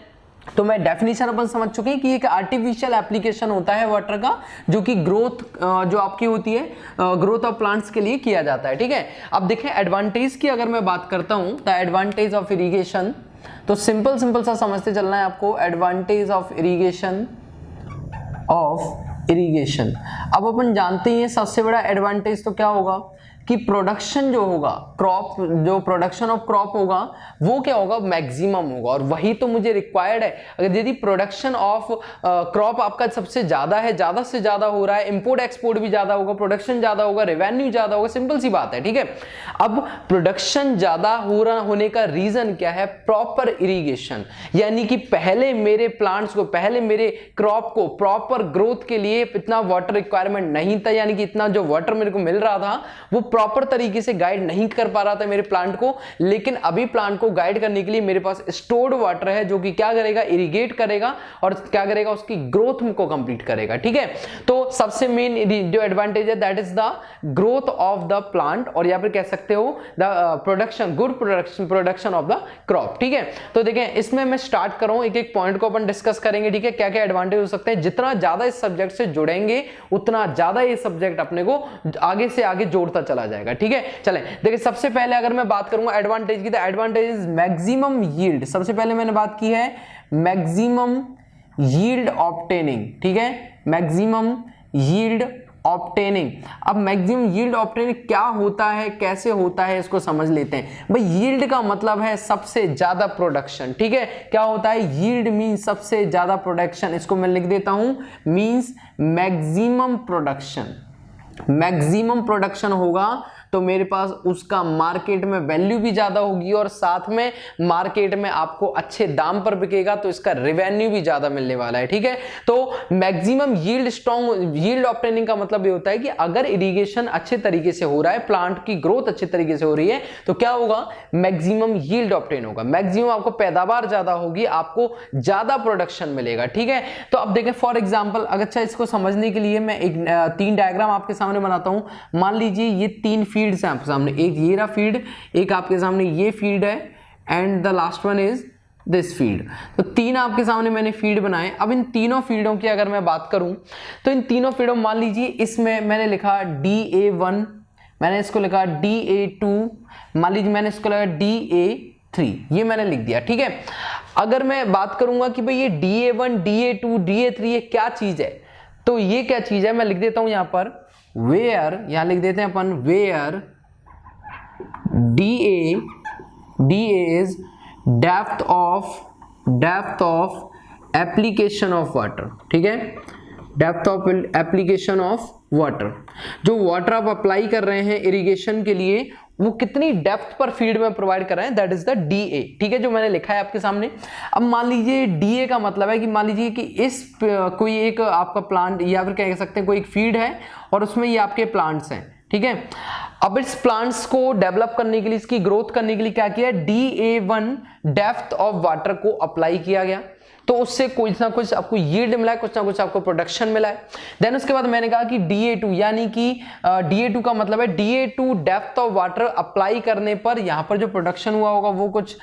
तो मैं डेफिनेशन अपन समझ चुके हैं कि एक आर्टिफिशियल एप्लीकेशन होता है वाटर का, जो कि ग्रोथ जो आपकी होती है ग्रोथ ऑफ प्लांट्स के लिए किया जाता है। ठीक है, अब देखें एडवांटेज की अगर मैं बात करता हूं, द एडवांटेज ऑफ इरिगेशन, तो सिंपल सा समझते चलना है आपको। एडवांटेज ऑफ इरिगेशन अब अपन जानते ही हैं सबसे बड़ा एडवांटेज तो क्या होगा कि प्रोडक्शन जो होगा, क्रॉप जो प्रोडक्शन ऑफ क्रॉप होगा वो क्या होगा, मैक्सिमम होगा। और वही तो मुझे रिक्वायर्ड है। अगर यदि प्रोडक्शन ऑफ क्रॉप आपका सबसे ज्यादा है, ज्यादा से ज्यादा हो रहा है, इंपोर्ट एक्सपोर्ट भी ज्यादा होगा, प्रोडक्शन ज्यादा होगा, रेवेन्यू ज्यादा होगा, सिंपल सी बात है। ठीक है, अब प्रोडक्शन ज्यादा होने का रीजन क्या है, प्रॉपर इरिगेशन। यानी कि पहले मेरे प्लांट्स को, पहले मेरे क्रॉप को प्रॉपर ग्रोथ के लिए इतना वाटर रिक्वायरमेंट नहीं था, यानी कि इतना जो वाटर मेरे को मिल रहा था वो प्रॉपर तरीके से गाइड नहीं कर पा रहा था मेरे प्लांट को। लेकिन अभी प्लांट को गाइड करने के लिए मेरे पास स्टोर्ड वाटर है जो कि क्या करेगा, इरिगेट करेगा और क्या करेगा, उसकी ग्रोथ को कंप्लीट करेगा। ठीक है, तो सबसे मेन जो एडवांटेज है that is the growth of the plant, और या फिर कह सकते हो the production, good production of the crop. ठीक है, तो देखें इसमें मैं स्टार्ट कर रहा हूं, एक एक पॉइंट को अपन डिस्कस करेंगे। ठीक है, क्या क्या एडवांटेज हो सकते हैं। जितना ज्यादा इस सब्जेक्ट से जुड़ेंगे उतना ज्यादा ये सब्जेक्ट अपने को आगे से आगे जोड़ता चला जाएगा। ठीक है, चलें देखिए, सबसे पहले अगर मैं बात करूंगा एडवांटेज की, तो एडवांटेज इज मैक्सिमम यील्ड। सबसे पहले मैंने बात की है मैक्सिमम यील्ड ऑब्टेनिंग। ठीक है, मैक्सिमम यील्ड ऑब्टेनिंग। अब मैक्सिमम यील्ड ऑब्टेनिंग क्या होता है, कैसे होता है, इसको समझ लेते हैं। भाई यील्ड का मतलब है सबसे ज्यादा प्रोडक्शन। ठीक है, क्या होता है, यील्ड मींस सबसे ज्यादा प्रोडक्शन। इसको मैं लिख देता हूं, means maximum production. Maximum production होगा तो मेरे पास उसका मार्केट में वैल्यू भी ज्यादा होगी और साथ में मार्केट में आपको अच्छे दाम पर बिकेगा, तो इसका रेवेन्यू भी ज्यादा मिलने वाला है। ठीक है, तो maximum yield strong yield obtaining का मतलब ये होता है कि अगर इरिगेशन अच्छे तरीके से हो रहा है, प्लांट की ग्रोथ अच्छे तरीके से हो रही है, तो क्या होगा, मैक्सिमम यील्ड ऑब्टेन होगा, मैक्सिमम आपको पैदावार ज्यादा होगी, आपको ज्यादा प्रोडक्शन मिलेगा। ठीक है, तो अब देखें फॉर एग्जांपल, अगर अच्छा इसको समझने के लिए मैं एक 3 डायग्राम आपके सामने बनाता हूं। मान लीजिए ये 3 फील्ड्स हैं आपके सामने, एक ये रहा फील्ड, एक आपके सामने ये फील्ड है and the last one is this field. तो 3 आपके सामने मैंने फील्ड बनाए। अब इन तीनों फील्डों की अगर मैं बात करूं तो इन तीनों फील्डों, मान लीजिए इसमें मैंने लिखा DA1, मैंने इसको लिखा DA2, मान लीजिए मैंने इसको लिखा DA3, ये मैंने लिख दिया। ठीक है, अगर मैं बात करूंगा कि भाई ये DA1 DA2 DA3 ये क्या चीज है, तो ये क्या चीज है मैं लिख देता हूं यहां पर वेयर, यहां लिख देते हैं अपन where DA is depth of application of water. ठीक है, depth of application of water, जो वाटर आप अप्लाई कर रहे हैं इरिगेशन के लिए वो कितनी डेप्थ पर फील्ड में प्रोवाइड कर रहे हैं, दैट इज द DA। ठीक है, जो मैंने लिखा है आपके सामने। अब मान लीजिए DA का मतलब है कि मान लीजिए कि इस कोई एक आपका प्लांट या फिर कह सकते हैं कोई एक फील्ड है और उसमें ये आपके प्लांट्स हैं। ठीक है, अब इस प्लांट्स को डेवलप करने के लिए, इसकी ग्रोथ करने के लिए क्या किया, DA1 डेप्थ ऑफ वाटर को अप्लाई किया गया, तो उससे कुछ ना कुछ आपको यील्ड मिला है, कुछ ना कुछ आपको प्रोडक्शन मिला है। देन उसके बाद मैंने कहा कि DA2, यानी कि DA2 का मतलब है DA2 depth of water apply करने पर यहां पर जो प्रोडक्शन हुआ होगा वो कुछ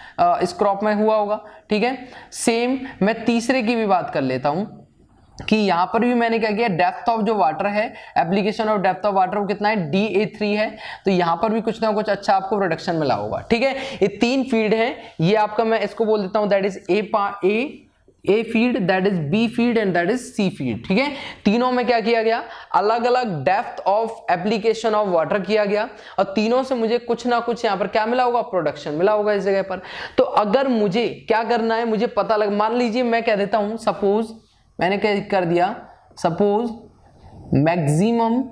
इस क्रॉप में हुआ होगा। ठीक है, सेम मैं तीसरे की भी बात कर लेता हूं कि यहां पर भी मैंने क्या किया, डेप्थ ऑफ जो वाटर है, application of depth of water वो कितना है, DA3 है, तो यहां पर भी कुछ ना कुछ अच्छा आपको प्रोडक्शन मिला होगा। ठीक है, ये 3 फील्ड है, ये आपका मैं इसको बोल देता हूं that is A field, that is B field and that is C field. ठीक है, तीनों में क्या किया गया, अलग अलग depth of application of water किया गया और तीनों से मुझे कुछ ना कुछ यहां पर क्या मिला होगा, प्रोडक्शन मिला होगा इस जगह पर। तो अगर मुझे क्या करना है, मुझे पता लग, मान लीजिए मैं कह देता हूं, सपोज मैंने क्या कर दिया, सपोज मैक्सिमम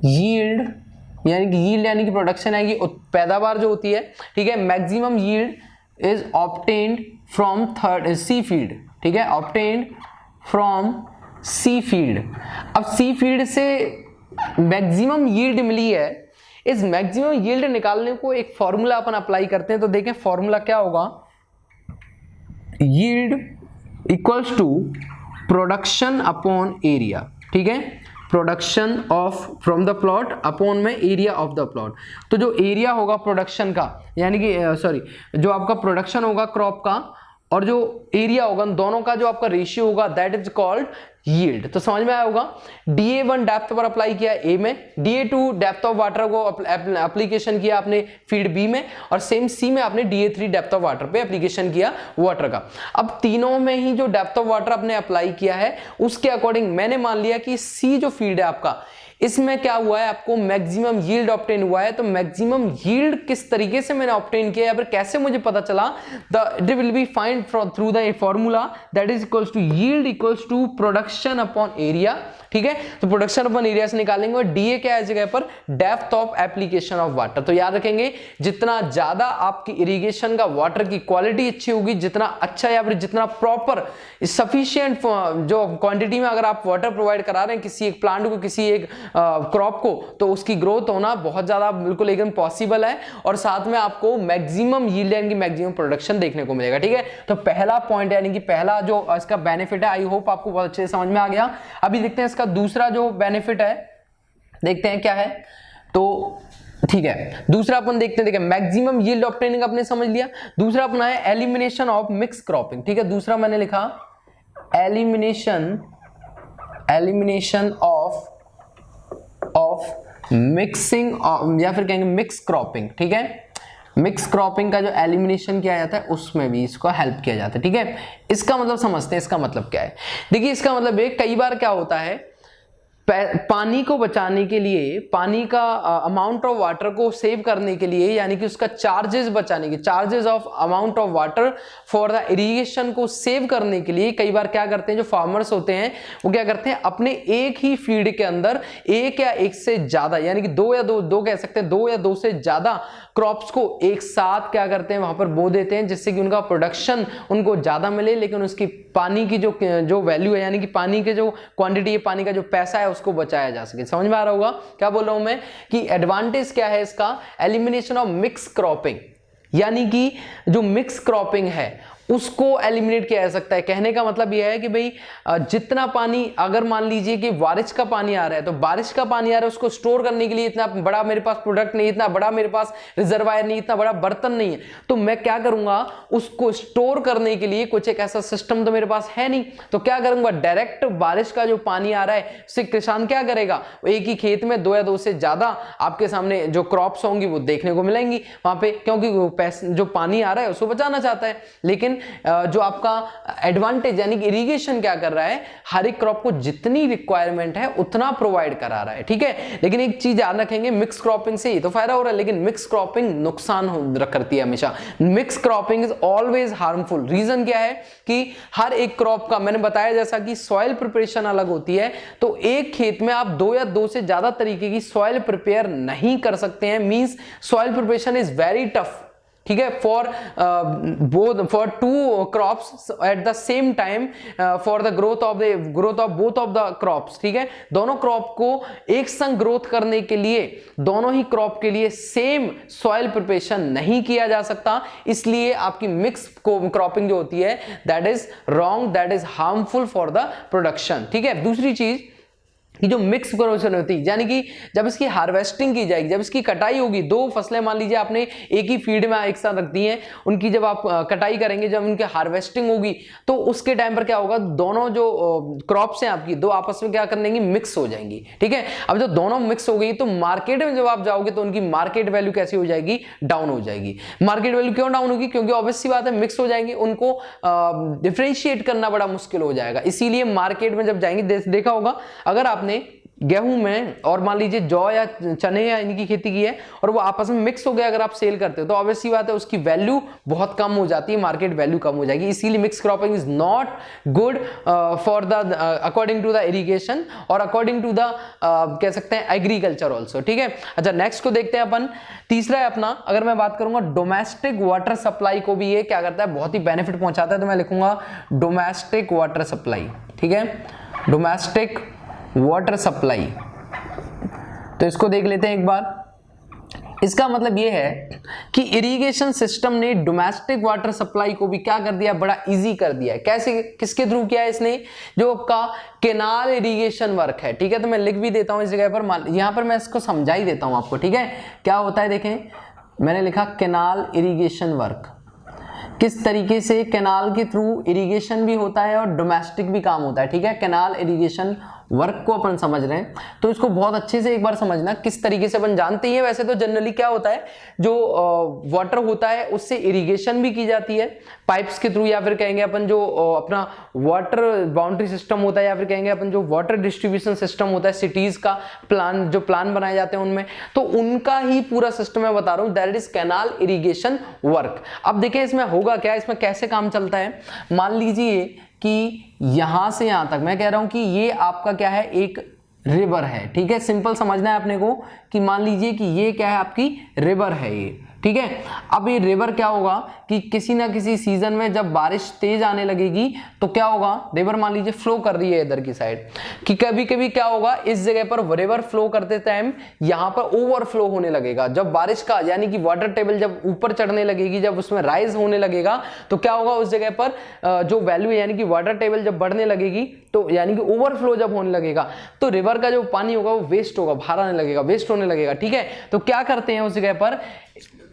यील्ड, यानी कि प्रोडक्शन है कि पैदावार जो होती है। ठीक है, maximum yield is obtained from C field. ठीक है, ऑब्टेन्ड फ्रॉम C फील्ड। अब C फील्ड से मैक्सिमम यील्ड मिली है, इस मैक्सिमम यील्ड निकालने को एक फॉर्मूला अपन अप्लाई करते हैं। तो देखें फॉर्मूला क्या होगा, yield equals to production upon area. ठीक है, production of from the plot upon में एरिया ऑफ द प्लॉट। तो जो एरिया होगा प्रोडक्शन का, यानी कि जो आपका प्रोडक्शन होगा क्रॉप का और जो एरिया होगा, दोनों का जो आपका रेशियो होगा, दैट इज कॉल्ड यील्ड। तो समझ में आया होगा, DA1 डेप्थ पर अप्लाई किया A में, DA2 डेप्थ ऑफ वाटर को एप्लीकेशन किया आपने फील्ड B में, और सेम C में आपने DA3 डेप्थ ऑफ वाटर पे एप्लीकेशन किया वाटर का। अब तीनों में ही जो डेप्थ ऑफ वाटर आपने अप्लाई किया है उसके अकॉर्डिंग मैंने मान लिया कि C जो फील्ड है आपका, इसमें क्या हुआ है, आपको मैक्सिमम यील्ड ऑब्टेन हुआ है। तो मैक्सिमम यील्ड किस तरीके से मैंने ऑब्टेन किया या फिर कैसे मुझे पता चला, it will be find through the formula that is equals to yield equals to production upon area. ठीक है, तो प्रोडक्शन अपॉन एरिया से निकालेंगे और DA क्या है जगह पर, depth of application of water. तो याद रखेंगे, जितना ज्यादा आपकी इरिगेशन का वाटर की क्वालिटी अच्छी होगी, जितना अच्छा या फिर जितना प्रॉपर सफिशिएंट जो क्वांटिटी में अगर आप वाटर प्रोवाइड करा रहे हैं किसी एक प्लांट को, किसी एक क्रॉप को, तो उसकी ग्रोथ होना बहुत ज्यादा बिल्कुल एकदम पॉसिबल है और साथ में आपको मैक्सिमम यील्ड यानी कि मैक्सिमम प्रोडक्शन देखने को मिलेगा। ठीक है, तो पहला पॉइंट यानी कि पहला जो इसका बेनिफिट है, आई होप आपको बहुत अच्छे से समझ में आ गया। अभी देखते हैं इसका दूसरा जो बेनिफिट है, देखते हैं क्या है। तो ठीक है, दूसरा अपन देखते हैं, देखिए मैक्सिमम यील्ड ऑब्टेनिंग आपने समझ लिया। दूसरा अपना है एलिमिनेशन ऑफ मिक्स क्रॉपिंग। ठीक है, दूसरा मैंने लिखा एलिमिनेशन ऑफ मिक्सिंग या फिर कहेंगे मिक्स क्रॉपिंग। ठीक है, मिक्स क्रॉपिंग का जो एलिमिनेशन किया जाता है उसमें भी इसको हेल्प किया जाता है। ठीक है, इसका मतलब समझते हैं, इसका मतलब क्या है। देखिए इसका मतलब है, कई बार क्या होता है, पानी को बचाने के लिए, पानी का अमाउंट ऑफ वाटर को सेव करने के लिए, यानी कि उसका चार्जेस बचाने के, charges of amount of water for the irrigation को सेव करने के लिए कई बार क्या करते हैं जो फार्मर्स होते हैं वो क्या करते हैं, अपने एक ही फील्ड के अंदर एक या एक से ज्यादा, यानी कि दो कह सकते हैं, 2 या 2 से ज्यादा क्रॉप्स को एक साथ क्या करते हैं वहां पर बो देते हैं, जिससे कि उनका प्रोडक्शन उनको ज्यादा मिले, लेकिन उसकी पानी की जो वैल्यू है, यानी कि पानी के जो क्वांटिटी है, पानी का जो पैसा है उसको बचाया जा सके। समझ में आ रहा होगा क्या बोल रहा हूं मैं, कि एडवांटेज क्या है इसका, एलिमिनेशन ऑफ मिक्स क्रॉपिंग, यानी कि जो मिक्स क्रॉपिंग है उसको एलिमिनेट किया जा सकता है। कहने का मतलब यह है कि भाई जितना पानी, अगर मान लीजिए कि बारिश का पानी आ रहा है, तो बारिश का पानी आ रहा है उसको स्टोर करने के लिए इतना बड़ा मेरे पास प्रोडक्ट नहीं, इतना बड़ा मेरे पास रिजर्वायर नहीं, इतना बड़ा बर्तन नहीं है, तो मैं क्या करूंगा, उसको स्टोर करने के लिए कुछ एक ऐसा सिस्टम तो मेरे पास है नहीं, तो क्या करूंगा, डायरेक्ट बारिश का जो पानी आ रहा है उससे किसान क्या करेगा, एक ही खेत में 2 या 2 से ज्यादा आपके सामने जो क्रॉप्स होंगी वो देखने को मिलेंगी वहां पे, क्योंकि जो पानी आ रहा है उसको बचाना चाहता है। लेकिन जो आपका एडवांटेज यानी कि इरिगेशन क्या कर रहा है, हर एक क्रॉप को जितनी रिक्वायरमेंट है उतना प्रोवाइड करा रहा है, ठीक है। लेकिन एक चीज याद रखेंगे, मिक्स क्रॉपिंग से ये तो फायदा हो रहा है, लेकिन मिक्स क्रॉपिंग नुकसान करती है हमेशा। Mix cropping is always harmful. Reason क्या है कि हर एक क्रॉप का, मैंने बताया जैसा कि सॉइल प्रिपरेशन अलग होती है, तो एक खेत में आप 2 या 2 से ज्यादा तरीके की सॉइल प्रिपेयर नहीं कर सकते हैं। Means soil preparation is very tough, ठीक है, for 2 crops at the same time for the growth of both of the crops, ठीक है। दोनों क्रॉप को एक संग ग्रोथ करने के लिए दोनों ही क्रॉप के लिए सेम सॉइल प्रिपरेशन नहीं किया जा सकता, इसलिए आपकी मिक्स क्रॉपिंग जो होती है that is wrong, that is harmful for the production, ठीक है। दूसरी चीज कि जो मिक्स प्रोडक्शन होती है, यानी कि जब इसकी हार्वेस्टिंग की जाएगी, जब इसकी कटाई होगी, 2 फसलें मान लीजिए आपने एक ही फील्ड में एक साथ रख दी हैं, उनकी जब आप कटाई करेंगे, जब उनकी हार्वेस्टिंग होगी, तो उसके टाइम पर क्या होगा, दोनों जो क्रॉप्स हैं आपकी 2 आपस में क्या कर लेंगी, मिक्स हो जाएंगी, ठीक है। अब जब दोनों मिक्स हो गई तो मार्केट में जब आप जाओगे तो उनकी मार्केट वैल्यू कैसी हो जाएगी, डाउन हो जाएगी। मार्केट वैल्यू क्यों डाउन होगी, क्योंकि ऑब्वियस सी बात है मिक्स हो जाएंगे, उनको डिफरेंशिएट करना बड़ा मुश्किल हो जाएगा। इसीलिए मार्केट में जब जाएंगे, देखा होगा अगर आपने गेहूं में और मान लीजिए जौ या चने या इनकी खेती की है और वो आपस में मिक्स हो गया, अगर आप सेल करते हो तो ऑब्वियस सी बात है उसकी वैल्यू बहुत कम हो जाती है, मार्केट वैल्यू कम हो जाएगी। इसीलिए mix cropping is not good for the according to the irrigation और अकॉर्डिंग टू द कह सकते हैं एग्रीकल्चर ऑल्सो, ठीक है। अच्छा, नेक्स्ट को देखते हैं अपन। तीसरा है अपना, अगर मैं बात करूंगा डोमेस्टिक वाटर सप्लाई को भी ये क्या करता है, बहुत ही बेनिफिट पहुंचाता है, तो मैं लिखूंगा डोमेस्टिक वाटर सप्लाई, ठीक है, डोमेस्टिक वाटर सप्लाई। तो इसको देख लेते हैं एक बार। इसका मतलब यह है कि इरिगेशन सिस्टम ने डोमेस्टिक वाटर सप्लाई को भी क्या कर दिया, बड़ा इजी कर दिया है। कैसे, किसके थ्रू किया है इसने, जो का केनाल इरिगेशन वर्क है, ठीक है। तो मैं लिख भी देता हूं इस जगह पर, यहां पर मैं इसको समझा ही देता हूं आपको, ठीक है। क्या होता है देखें, मैंने लिखा केनाल इरिगेशन वर्क, किस तरीके से कैनाल के थ्रू इरिगेशन भी होता है और डोमेस्टिक भी काम होता है, ठीक है। कैनाल इरिगेशन वर्क को अपन समझ रहे हैं, तो इसको बहुत अच्छे से एक बार समझना किस तरीके से अपन जानते ही हैं। वैसे तो जनरली क्या होता है, जो वाटर होता है उससे इरिगेशन भी की जाती है पाइप्स के थ्रू, या फिर कहेंगे अपन जो अपना वाटर बाउंड्री सिस्टम होता है, या फिर कहेंगे अपन जो वाटर डिस्ट्रीब्यूशन सिस्टम होता है, सिटीज का प्लान, जो प्लान बनाए जाते हैं उनमें, तो उनका ही पूरा सिस्टम मैं बता रहा हूं, that is canal irrigation work. अब देखिए इसमें होगा क्या, इसमें कैसे काम चलता है। मान लीजिए कि यहां से यहां तक मैं कह रहा हूं कि ये आपका क्या है, एक रिवर है, ठीक है। सिंपल समझना है अपने को कि मान लीजिए कि ये क्या है, आपकी रिवर है ये, ठीक है। अब ये रिवर क्या होगा कि किसी ना किसी सीजन में जब बारिश तेज आने लगेगी तो क्या होगा, रिवर मान लीजिए फ्लो कर रही है इधर की साइड, कि कभी कभी क्या होगा, इस जगह पर रिवर फ्लो करते टाइम यहां पर ओवरफ्लो होने लगेगा। जब बारिश का यानी कि वाटर टेबल जब ऊपर चढ़ने लगेगी, जब उसमें राइज होने लगेगा, तो क्या होगा, उस जगह पर जो वैल्यू यानी कि वाटर टेबल जब बढ़ने लगेगी, तो यानी कि ओवरफ्लो जब होने लगेगा तो रिवर का जो पानी होगा वो वेस्ट होगा, बाहर आने लगेगा, वेस्ट होने लगेगा, ठीक है। तो क्या करते हैं उस जगह पर,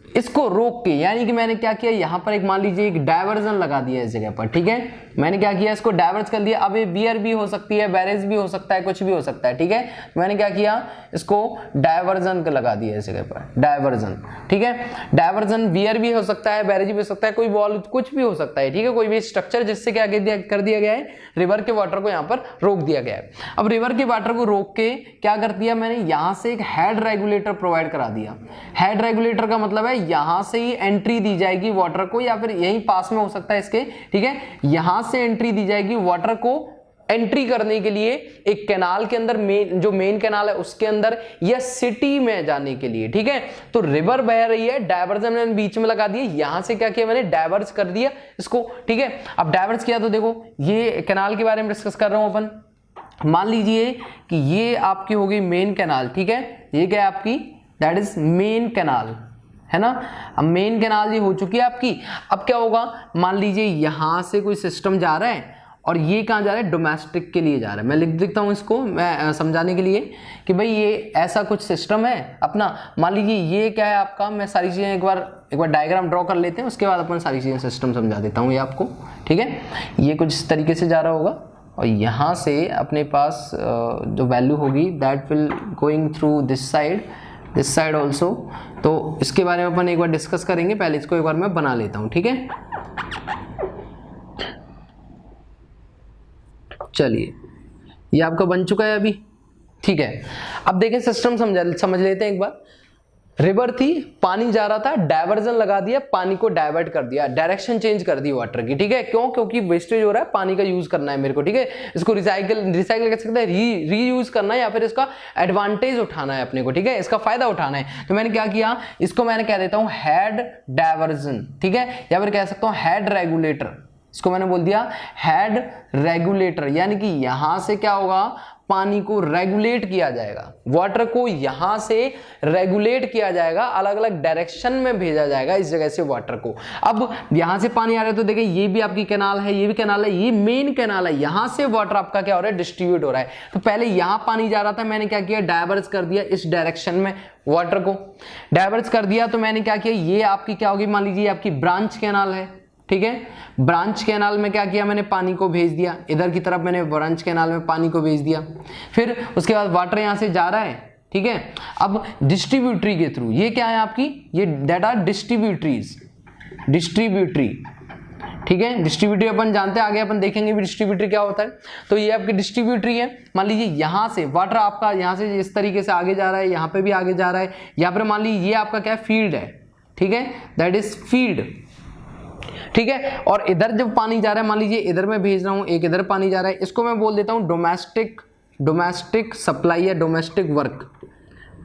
इसको रोक के, यानी कि मैंने क्या किया, यहां पर एक मान लीजिए एक डायवर्जन लगा दिया इस जगह पर, ठीक है, मैंने क्या किया, इसको डाइवर्ज कर दिया। अब ये वियर भी हो सकती है, बैरेज भी हो सकता है, कुछ भी हो सकता है, ठीक है, तो मैंने क्या किया, इसको डायवर्जन का लगा दिया इस जगह पर, डायवर्जन, ठीक है, डायवर्जन वियर भी हो सकता है, बैरेज भी हो सकता है, कोई वॉल कुछ भी हो सकता है, ठीक है, कोई भी स्ट्रक्चर जिससे क्या कर दिया गया है, रिवर के वाटर को यहाँ पर रोक दिया गया है। अब रिवर के वाटर को रोक के क्या कर दिया मैंने, यहां से एक हेड रेगुलेटर प्रोवाइड करा दिया। हेड रेगुलेटर का मतलब है यहां से ही एंट्री दी जाएगी वाटर को, या फिर यहीं पास में हो सकता है इसके, ठीक है, यहां से एंट्री दी जाएगी वाटर को एंट्री करने के लिए एक कैनाल के अंदर, जो मेन कैनाल है उसके अंदर, या सिटी में जाने के लिए, ठीक है। तो रिवर बह रही है, डायवर्जन मैंने बीच में लगा दिया, यहां से क्या किया मैंने, डायवर्ज कर दिया इसको, ठीक है। अब डायवर्ज किया तो देखो ये कैनाल के बारे में डिस्कस कर रहा हूं अपन। मान लीजिए कि ये आपकी हो गई मेन कैनाल, ठीक है, ये क्या है आपकी, दैट इज मेन कैनाल, है ना। अब मेन कैनाल ये हो चुकी है आपकी। अब क्या होगा, मान लीजिए यहां से कोई सिस्टम जा रहा है और ये कहां जा रहा है, डोमेस्टिक के लिए जा रहा है। मैं लिख देता हूं इसको मैं समझाने के लिए कि भाई ये ऐसा कुछ सिस्टम है अपना। मान लीजिए ये क्या है आपका, मैं सारी चीजें एक बार डायग्राम ड्रॉ कर लेते हैं, उसके बाद अपन सारी चीजें सिस्टम समझा देता हूं ये आपको, ठीक है। ये कुछ इस तरीके से जा रहा होगा और यहाँ से अपने पास जो वैल्यू होगी that will going through this side also. तो इसके बारे में अपन एक बार डिस्कस करेंगे, पहले इसको एक बार मैं बना लेता हूँ, ठीक है। चलिए ये आपका बन चुका है अभी, ठीक है। अब देखें सिस्टम समझ लेते हैं एक बार। रिवर थी, पानी जा रहा था, डायवर्जन लगा दिया, पानी को डाइवर्ट कर दिया, डायरेक्शन चेंज कर दी वाटर की, ठीक है। क्यों, क्योंकि वेस्टेज हो रहा है, पानी का यूज करना है मेरे को, ठीक है। इसको रिसाइकल कह सकते हैं, रीयूज करना है, या फिर इसका एडवांटेज उठाना है अपने को, ठीक है, इसका फायदा उठाना है। तो मैंने क्या किया, इसको मैंने कह देता हूं हेड डायवर्जन, ठीक है, या फिर कह सकता हूं हेड रेगुलेटर। इसको मैंने बोल दिया हेड रेगुलेटर, यानी कि यहां से क्या होगा, पानी को रेगुलेट किया जाएगा, वाटर को यहां से रेगुलेट किया जाएगा, अलग अलग डायरेक्शन में भेजा जाएगा इस जगह से वाटर को। अब यहां से पानी आ रहा है तो देखिए ये भी आपकी कैनाल है, ये भी कैनाल है, ये मेन कैनाल है, यहां से वाटर आपका क्या हो रहा है, डिस्ट्रीब्यूट हो रहा है। तो पहले यहां पानी जा रहा था, मैंने क्या किया, डायवर्ज कर दिया इस डायरेक्शन में, वाटर को डायवर्ज कर दिया। तो मैंने क्या किया, ये आपकी क्या होगी, मान लीजिए आपकी ब्रांच कैनाल है, ठीक है। ब्रांच कैनाल में क्या किया मैंने, पानी को भेज दिया इधर की तरफ, मैंने ब्रांच कैनाल में पानी को भेज दिया। फिर उसके बाद वाटर यहां से जा रहा है, ठीक है। अब डिस्ट्रीब्यूटरी के थ्रू, ये क्या है आपकी, ये दैट आर डिस्ट्रीब्यूटरी, ठीक है। डिस्ट्रीब्यूटरी अपन जानते हैं, आगे अपन देखेंगे भी डिस्ट्रीब्यूटरी क्या होता है। तो ये आपकी डिस्ट्रीब्यूटरी है। मान लीजिए यहां से वाटर आपका यहां से इस तरीके से आगे जा रहा है, यहां पे भी आगे जा रहा है, यहां पर मान लीजिए ये आपका क्या है, फील्ड है, ठीक है, दैट इज फील्ड, ठीक है। और इधर जब पानी जा रहा है, मान लीजिए इधर मैं भेज रहा हूं, एक इधर पानी जा रहा है, इसको मैं बोल देता हूं डोमेस्टिक सप्लाई या डोमेस्टिक वर्क,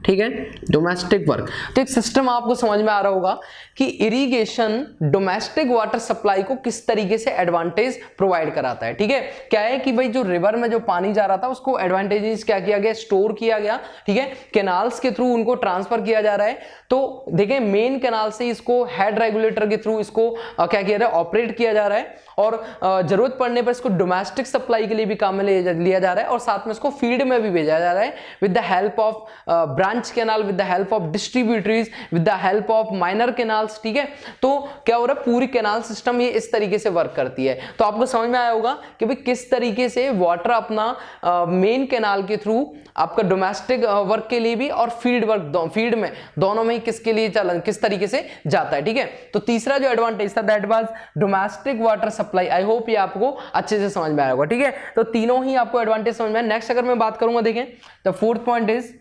ठीक है, डोमेस्टिक वर्क। तो एक सिस्टम आपको समझ में आ रहा होगा कि इरिगेशन डोमेस्टिक वाटर सप्लाई को किस तरीके से एडवांटेज प्रोवाइड कराता है, ठीक है। क्या है कि भाई जो रिवर में जो पानी जा रहा था उसको एडवांटेजेस क्या किया गया, स्टोर किया गया, ठीक है, कैनाल्स के थ्रू उनको ट्रांसफर किया जा रहा है। तो देखें मेन कैनाल से इसको हेड रेगुलेटर के थ्रू इसको क्या किया जा रहा है, ऑपरेट किया जा रहा है, और जरूरत पड़ने पर इसको डोमेस्टिक सप्लाई के लिए भी काम में लिया जा रहा है, और साथ में इसको फील्ड में भी भेजा जा रहा है with the help of branch canal, with the help of distributaries, with the help of minor canals, ठीक है। तो क्या हो रहा है, पूरी कैनाल सिस्टम ये इस तरीके से वर्क करती है। तो आपको समझ में आया होगा कि भाई किस तरीके से वाटर अपना मेन कैनाल के थ्रू आपका डोमेस्टिक वर्क के लिए भी और फील्ड वर्क, फील्ड में दोनों में ही किसके लिए किस तरीके से जाता है, ठीक है। तो तीसरा जो एडवांटेज था that was domestic water supply. I hope ये आपको अच्छे से समझ में आया होगा, ठीक है। तो तीनों ही आपको एडवांटेज समझ में आया। नेक्स्ट अगर मैं बात करूंगा, देखें the fourth point is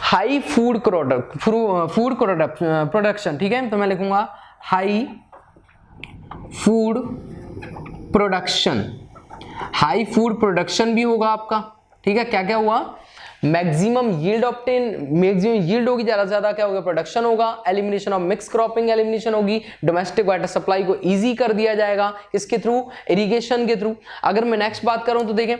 high food production, ठीक है। तो मैं लिखूंगा high food production, high food production भी होगा आपका, ठीक है। क्या क्या हुआ, maximum yield obtain, maximum yield होगी, ज्यादा से ज्यादा क्या होगा, प्रोडक्शन होगा, elimination of mix cropping elimination होगी, डोमेस्टिक वाटर सप्लाई को इजी कर दिया जाएगा इसके थ्रू, इरिगेशन के थ्रू। अगर मैं नेक्स्ट बात करूं तो देखें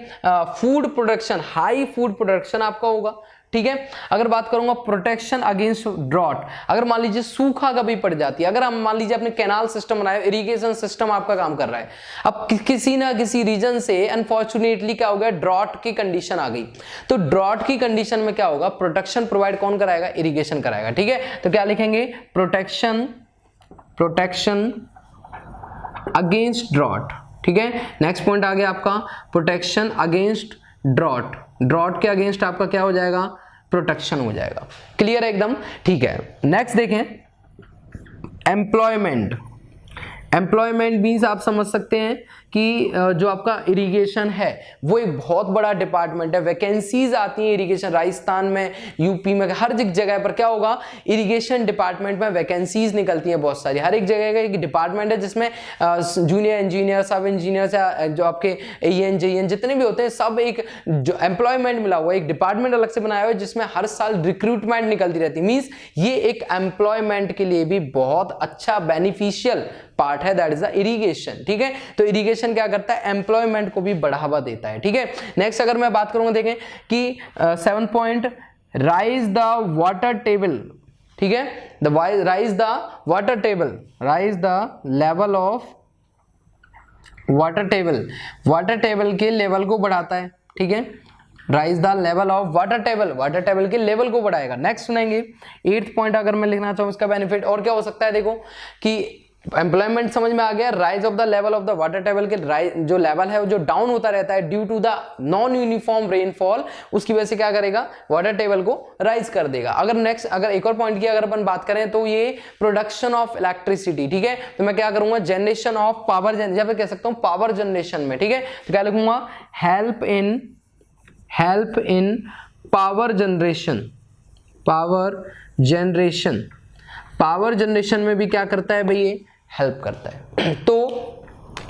food production, high food production आपका होगा, ठीक है। अगर बात करूंगा प्रोटेक्शन अगेंस्ट ड्रॉट, अगर मान लीजिए सूखा कभी पड़ जाती है, अगर हम मान लीजिए अपने कैनाल सिस्टम बनाया, इरिगेशन सिस्टम आपका काम कर रहा है, अब किसी ना किसी रीजन से अनफॉर्चुनेटली क्या हो गया, ड्रॉट की कंडीशन आ गई, तो ड्रॉट की कंडीशन में क्या होगा, प्रोटेक्शन प्रोवाइड कौन कराएगा, इरिगेशन कराएगा, ठीक है। तो क्या लिखेंगे, प्रोटेक्शन अगेंस्ट ड्रॉट, ठीक है। नेक्स्ट पॉइंट आ गया आपका प्रोटेक्शन अगेंस्ट ड्रॉट, ड्रॉट के अगेंस्ट आपका क्या हो जाएगा, प्रोटेक्शन हो जाएगा। क्लियर है एकदम, ठीक है। नेक्स्ट देखें, एम्प्लॉयमेंट। एम्प्लॉयमेंट मीन्स आप समझ सकते हैं कि जो आपका इरिगेशन है वो एक बहुत बड़ा डिपार्टमेंट है, वैकेंसीज आती हैं इरिगेशन, राजस्थान में, यूपी में, हर जगह पर क्या होगा, इरिगेशन डिपार्टमेंट में वैकेंसीज निकलती हैं बहुत सारी। हर एक जगह का एक डिपार्टमेंट है जिसमें जूनियर इंजीनियर, सब इंजीनियर या जो आपके एएन जेएन जितने भी होते हैं सब एक जो एम्प्लॉयमेंट मिला हुआ है, एक डिपार्टमेंट अलग से बनाया हुआ है जिसमें हर साल रिक्रूटमेंट निकलती रहती है। मीन्स ये एक एम्प्लॉयमेंट के लिए भी बहुत अच्छा बेनिफिशियल पार्ट है, दैट इज द इरिगेशन, ठीक है। तो इरिगेशन क्या करता है, एम्प्लॉयमेंट को भी बढ़ावा देता है, ठीक है। नेक्स्ट अगर मैं बात करूंगा, देखें कि 7 point, rise the water table, ठीक है, rise the water table, rise the level of water table, water table के लेवल को बढ़ाता है, ठीक है। Rise the level of water table, water table के लेवल को बढ़ाएगा। नेक्स्ट सुनेंगे 8th पॉइंट अगर मैं लिखना चाहूं इसका बेनिफिट और क्या हो सकता है, देखो कि एम्प्लॉयमेंट समझ में आ गया, rise of the level of the water table के जो लेवल है वो जो डाउन होता रहता है due to the non uniform rainfall, उसकी वजह से क्या करेगा, वाटर टेबल को राइज कर देगा। अगर नेक्स्ट अगर एक और पॉइंट की अगर अपन बात करें तो ये प्रोडक्शन ऑफ इलेक्ट्रिसिटी, ठीक है। तो मैं क्या करूंगा, जनरेशन ऑफ पावर, या फिर कह सकता हूं पावर जनरेशन में, ठीक है। तो क्या लिखूंगा, help in power generation, power generation में भी क्या करता है भाई, ये हेल्प करता है। तो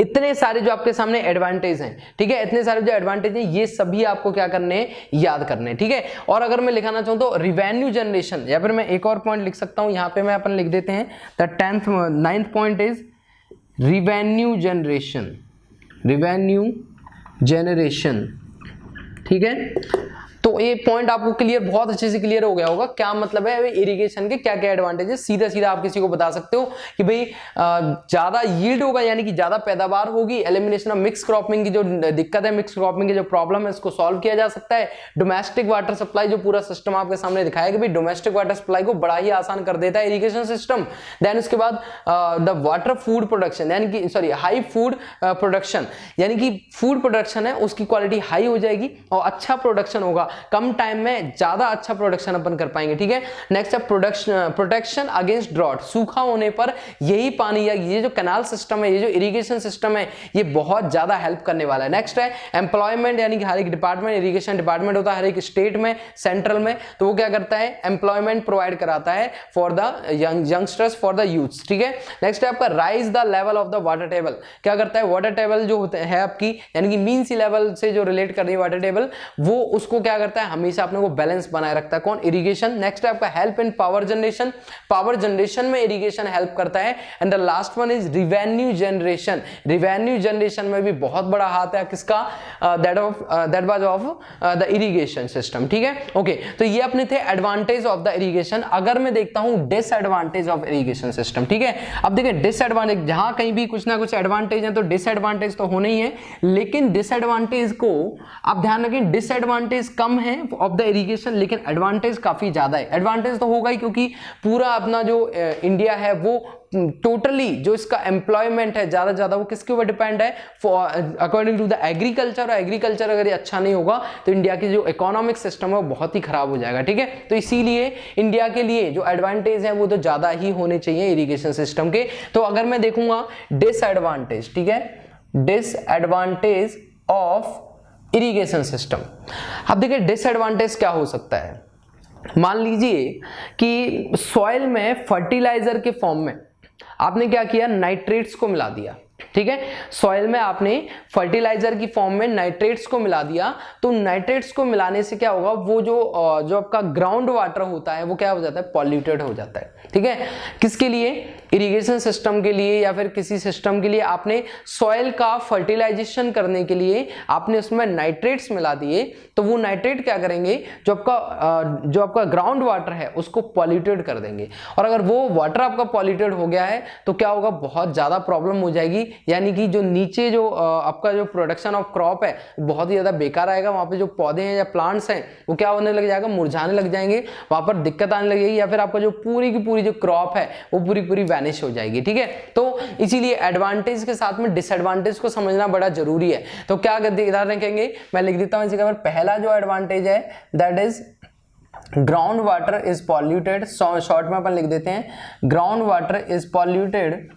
इतने सारे जो आपके सामने एडवांटेज हैं, ठीक है, इतने सारे जो एडवांटेज हैं ये सभी आपको क्या करने हैं, याद करने हैं, ठीक है। और अगर मैं लिखाना चाहूं तो रिवेन्यू जनरेशन, या फिर मैं एक और पॉइंट लिख सकता हूं, यहां पे मैं अपन लिख देते हैं the 9th point is revenue generation, ठीक है। तो ये पॉइंट आपको क्लियर, बहुत अच्छे से क्लियर हो गया होगा क्या मतलब है इरिगेशन के, क्या क्या एडवांटेज है। सीधा सीधा आप किसी को बता सकते हो कि भाई ज्यादा यील्ड होगा, यानी कि ज्यादा पैदावार होगी, एलिमिनेशन ऑफ मिक्स क्रॉपिंग की जो दिक्कत है, मिक्स क्रॉपिंग की जो प्रॉब्लम है इसको सॉल्व किया जा सकता है। डोमेस्टिक वाटर सप्लाई, जो पूरा सिस्टम आपके सामने दिखाया कि भाई डोमेस्टिक वाटर सप्लाई को बड़ा ही आसान कर देता है इरिगेशन सिस्टम। देन उसके बाद द वाटर फूड प्रोडक्शन, यानी कि सॉरी हाई फूड प्रोडक्शन, यानी कि फूड प्रोडक्शन है उसकी क्वालिटी हाई हो जाएगी और अच्छा प्रोडक्शन होगा, कम टाइम में ज्यादा अच्छा प्रोडक्शन अपन कर पाएंगे, ठीक है। नेक्स्ट है प्रोटेक्शन अगेंस्ट ड्रॉट, सूखा होने पर यही पानी या ये जो कैनाल सिस्टम है, ये जो इरिगेशन सिस्टम है, ये बहुत ज्यादा हेल्प करने वाला है। नेक्स्ट है एम्प्लॉयमेंट, यानी कि हर एक डिपार्टमेंट, इरिगेशन डिपार्टमेंट होता है हर एक स्टेट में, सेंट्रल में, तो वो क्या करता है, एम्प्लॉयमेंट प्रोवाइड कराता है for the youngsters, for the youths, ठीक है। नेक्स्ट है आपका rise the level of the water table, क्या करता है, वाटर टेबल जो होते है आपकी, यानी कि मीन सी लेवल से जो रिलेट कर रही है वाटर टेबल, वो उसको क्या करता है, हमेशा अपने को बैलेंस बनाए रखता है, कौन, इरिगेशन। नेक्स्ट है आपका help in power generation, power generation में इरिगेशन हेल्प करता है। And the last one is revenue generation, revenue generation में भी बहुत बड़ा हाथ है किसका, that was of the irrigation system, ठीक है। ओके, तो ये अपने थे एडवांटेज ऑफ द इरिगेशन। अगर मैं देखता हूं डिसएडवांटेज ऑफ इरिगेशन सिस्टम, ठीक है। अब देखिए डिसएडवांटेज, जहां कहीं भी कुछ ना कुछ एडवांटेज है तो डिसएडवांटेज तो होने ही है, लेकिन डिसएडवांटेज को आप ध्यान रखें, डिसएडवांटेज कम है ऑफ द इरिगेशन, लेकिन एडवांटेज काफी ज्यादा है। एडवांटेज तो होगा ही क्योंकि पूरा अपना जो इंडिया है वो टोटली जो इसका एम्प्लॉयमेंट है ज्यादा ज्यादा वो किसके ऊपर डिपेंड है, अकॉर्डिंग टू द एग्रीकल्चर। और एग्रीकल्चर अगर ये अच्छा नहीं होगा तो इंडिया की जो इकोनॉमिक सिस्टम है वो बहुत ही खराब हो जाएगा, ठीक है। तो इसीलिए इंडिया के लिए जो एडवांटेज है वो तो ज्यादा ही होने चाहिए इरिगेशन सिस्टम के। तो अगर मैं देखूंगा डिसएडवांटेज, ठीक है, डिसएडवांटेज ऑफ इरिगेशन सिस्टम। अब देखिए डिसएडवांटेज क्या हो सकता है, मान लीजिए कि सॉइल में फर्टिलाइजर के फॉर्म में आपने क्या किया, नाइट्रेट्स को मिला दिया, ठीक है, सॉइल में आपने फर्टिलाइजर की फॉर्म में नाइट्रेट्स को मिला दिया, तो नाइट्रेट्स को मिलाने से क्या होगा, वो जो आपका ग्राउंड वाटर होता है वो क्या हो जाता है, पॉल्यूटेड हो जाता है। ठीक है, किसके लिए, इरिगेशन सिस्टम के लिए या फिर किसी सिस्टम के लिए आपने सॉइल का फर्टिलाइजेशन करने के लिए आपने उसमें नाइट्रेट्स मिला दिए, तो वो नाइट्रेट क्या करेंगे, जो आपका ग्राउंड वाटर है उसको पॉल्यूटेड कर देंगे। और अगर वो वाटर आपका पॉल्यूटेड हो गया है तो क्या होगा, बहुत ज्यादा प्रॉब्लम हो जाएगी, यानी कि जो नीचे जो आपका जो प्रोडक्शन ऑफ क्रॉप है बहुत ही ज्यादा बेकार आएगा, वहां पे जो पौधे हैं या प्लांट्स हैं वो क्या होने लग जाएगा, मुरझाने लग जाएंगे, वहां पर दिक्कत आने लगेगी, या फिर आपका जो पूरी की पूरी जो क्रॉप है वो पूरी वैनिश हो जाएगी। ठीक है, तो इसीलिए एडवांटेज के साथ में डिसएडवांटेज को समझना बड़ा जरूरी है। तो क्या ध्यान रखेंगे, मैं लिख देता हूं इसी का, पहला जो एडवांटेज है that is ground water is polluted, short में अपन लिख देते हैं, ground water is polluted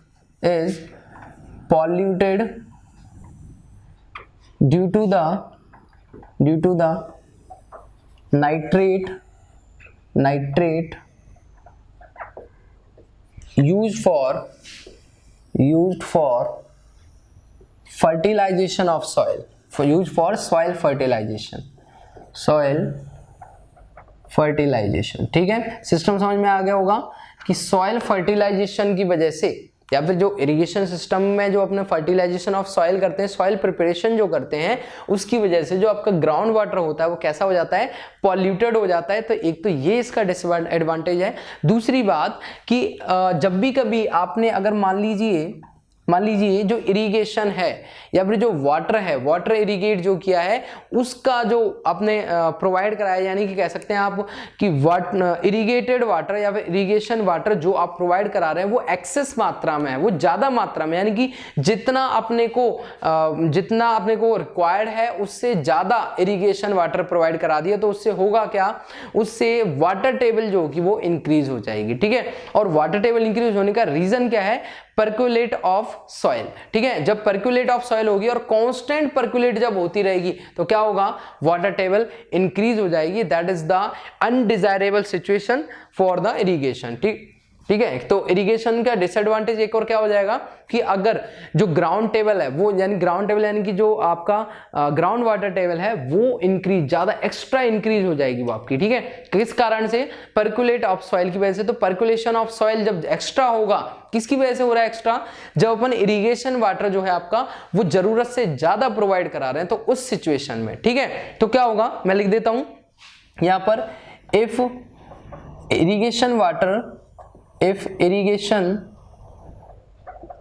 due to the nitrate used for fertilization of soil, used for soil fertilization। ठीक है, सिस्टम समझ में आ गया होगा कि सॉइल फर्टिलाइजेशन की वजह से या फिर जो इरिगेशन सिस्टम में जो अपने फर्टिलाइजेशन ऑफ सॉइल करते हैं, सॉइल प्रिपरेशन जो करते हैं, उसकी वजह से जो आपका ग्राउंड वाटर होता है वो कैसा हो जाता है, पॉल्यूटेड हो जाता है। तो एक तो ये इसका डिसएडवांटेज है। दूसरी बात कि जब भी कभी आपने अगर मान लीजिए जो इरिगेशन है या फिर जो वाटर है, वाटर इरिगेट जो किया है उसका जो आपने प्रोवाइड कराया, यानी कि कह सकते हैं आप कि इरिगेटेड वाटर या फिर इरिगेशन वाटर जो आप प्रोवाइड करा रहे हैं वो एक्सेस मात्रा में है, वो ज्यादा मात्रा में, यानी कि जितना अपने को रिक्वायर्ड है उससे ज्यादा इरिगेशन वाटर प्रोवाइड करा दिया, तो उससे होगा क्या, उससे वाटर टेबल जो होगी वो इंक्रीज हो जाएगी। ठीक है, और वाटर टेबल इंक्रीज होने का रीजन क्या है, परक्यूलेट ऑफ सॉइल। ठीक है, जब परक्यूलेट ऑफ सॉइल होगी और कांस्टेंट परक्यूलेट जब होती रहेगी तो क्या होगा, वाटर टेबल इंक्रीज हो जाएगी। That is the undesirable situation for the irrigation. ठीक है, तो इरिगेशन का डिसएडवांटेज एक और क्या हो जाएगा कि अगर जो ग्राउंड टेबल है वो यानी कि जो आपका ग्राउंड वाटर टेबल है वो इंक्रीज, ज्यादा एक्स्ट्रा इंक्रीज हो जाएगी वो आपकी। ठीक है, किस कारण से, परक्यूलेट ऑफ सॉइल की वजह से। तो परक्यूलेशन ऑफ सॉइल जब एक्स्ट्रा होगा, किसकी वजह से हो रहा है एक्स्ट्रा, जब अपन इरिगेशन वाटर जो है आपका वो जरूरत से ज्यादा प्रोवाइड करा रहे हैं, तो उस सिचुएशन में। ठीक है, तो क्या होगा, मैं लिख देता हूं यहां पर, if irrigation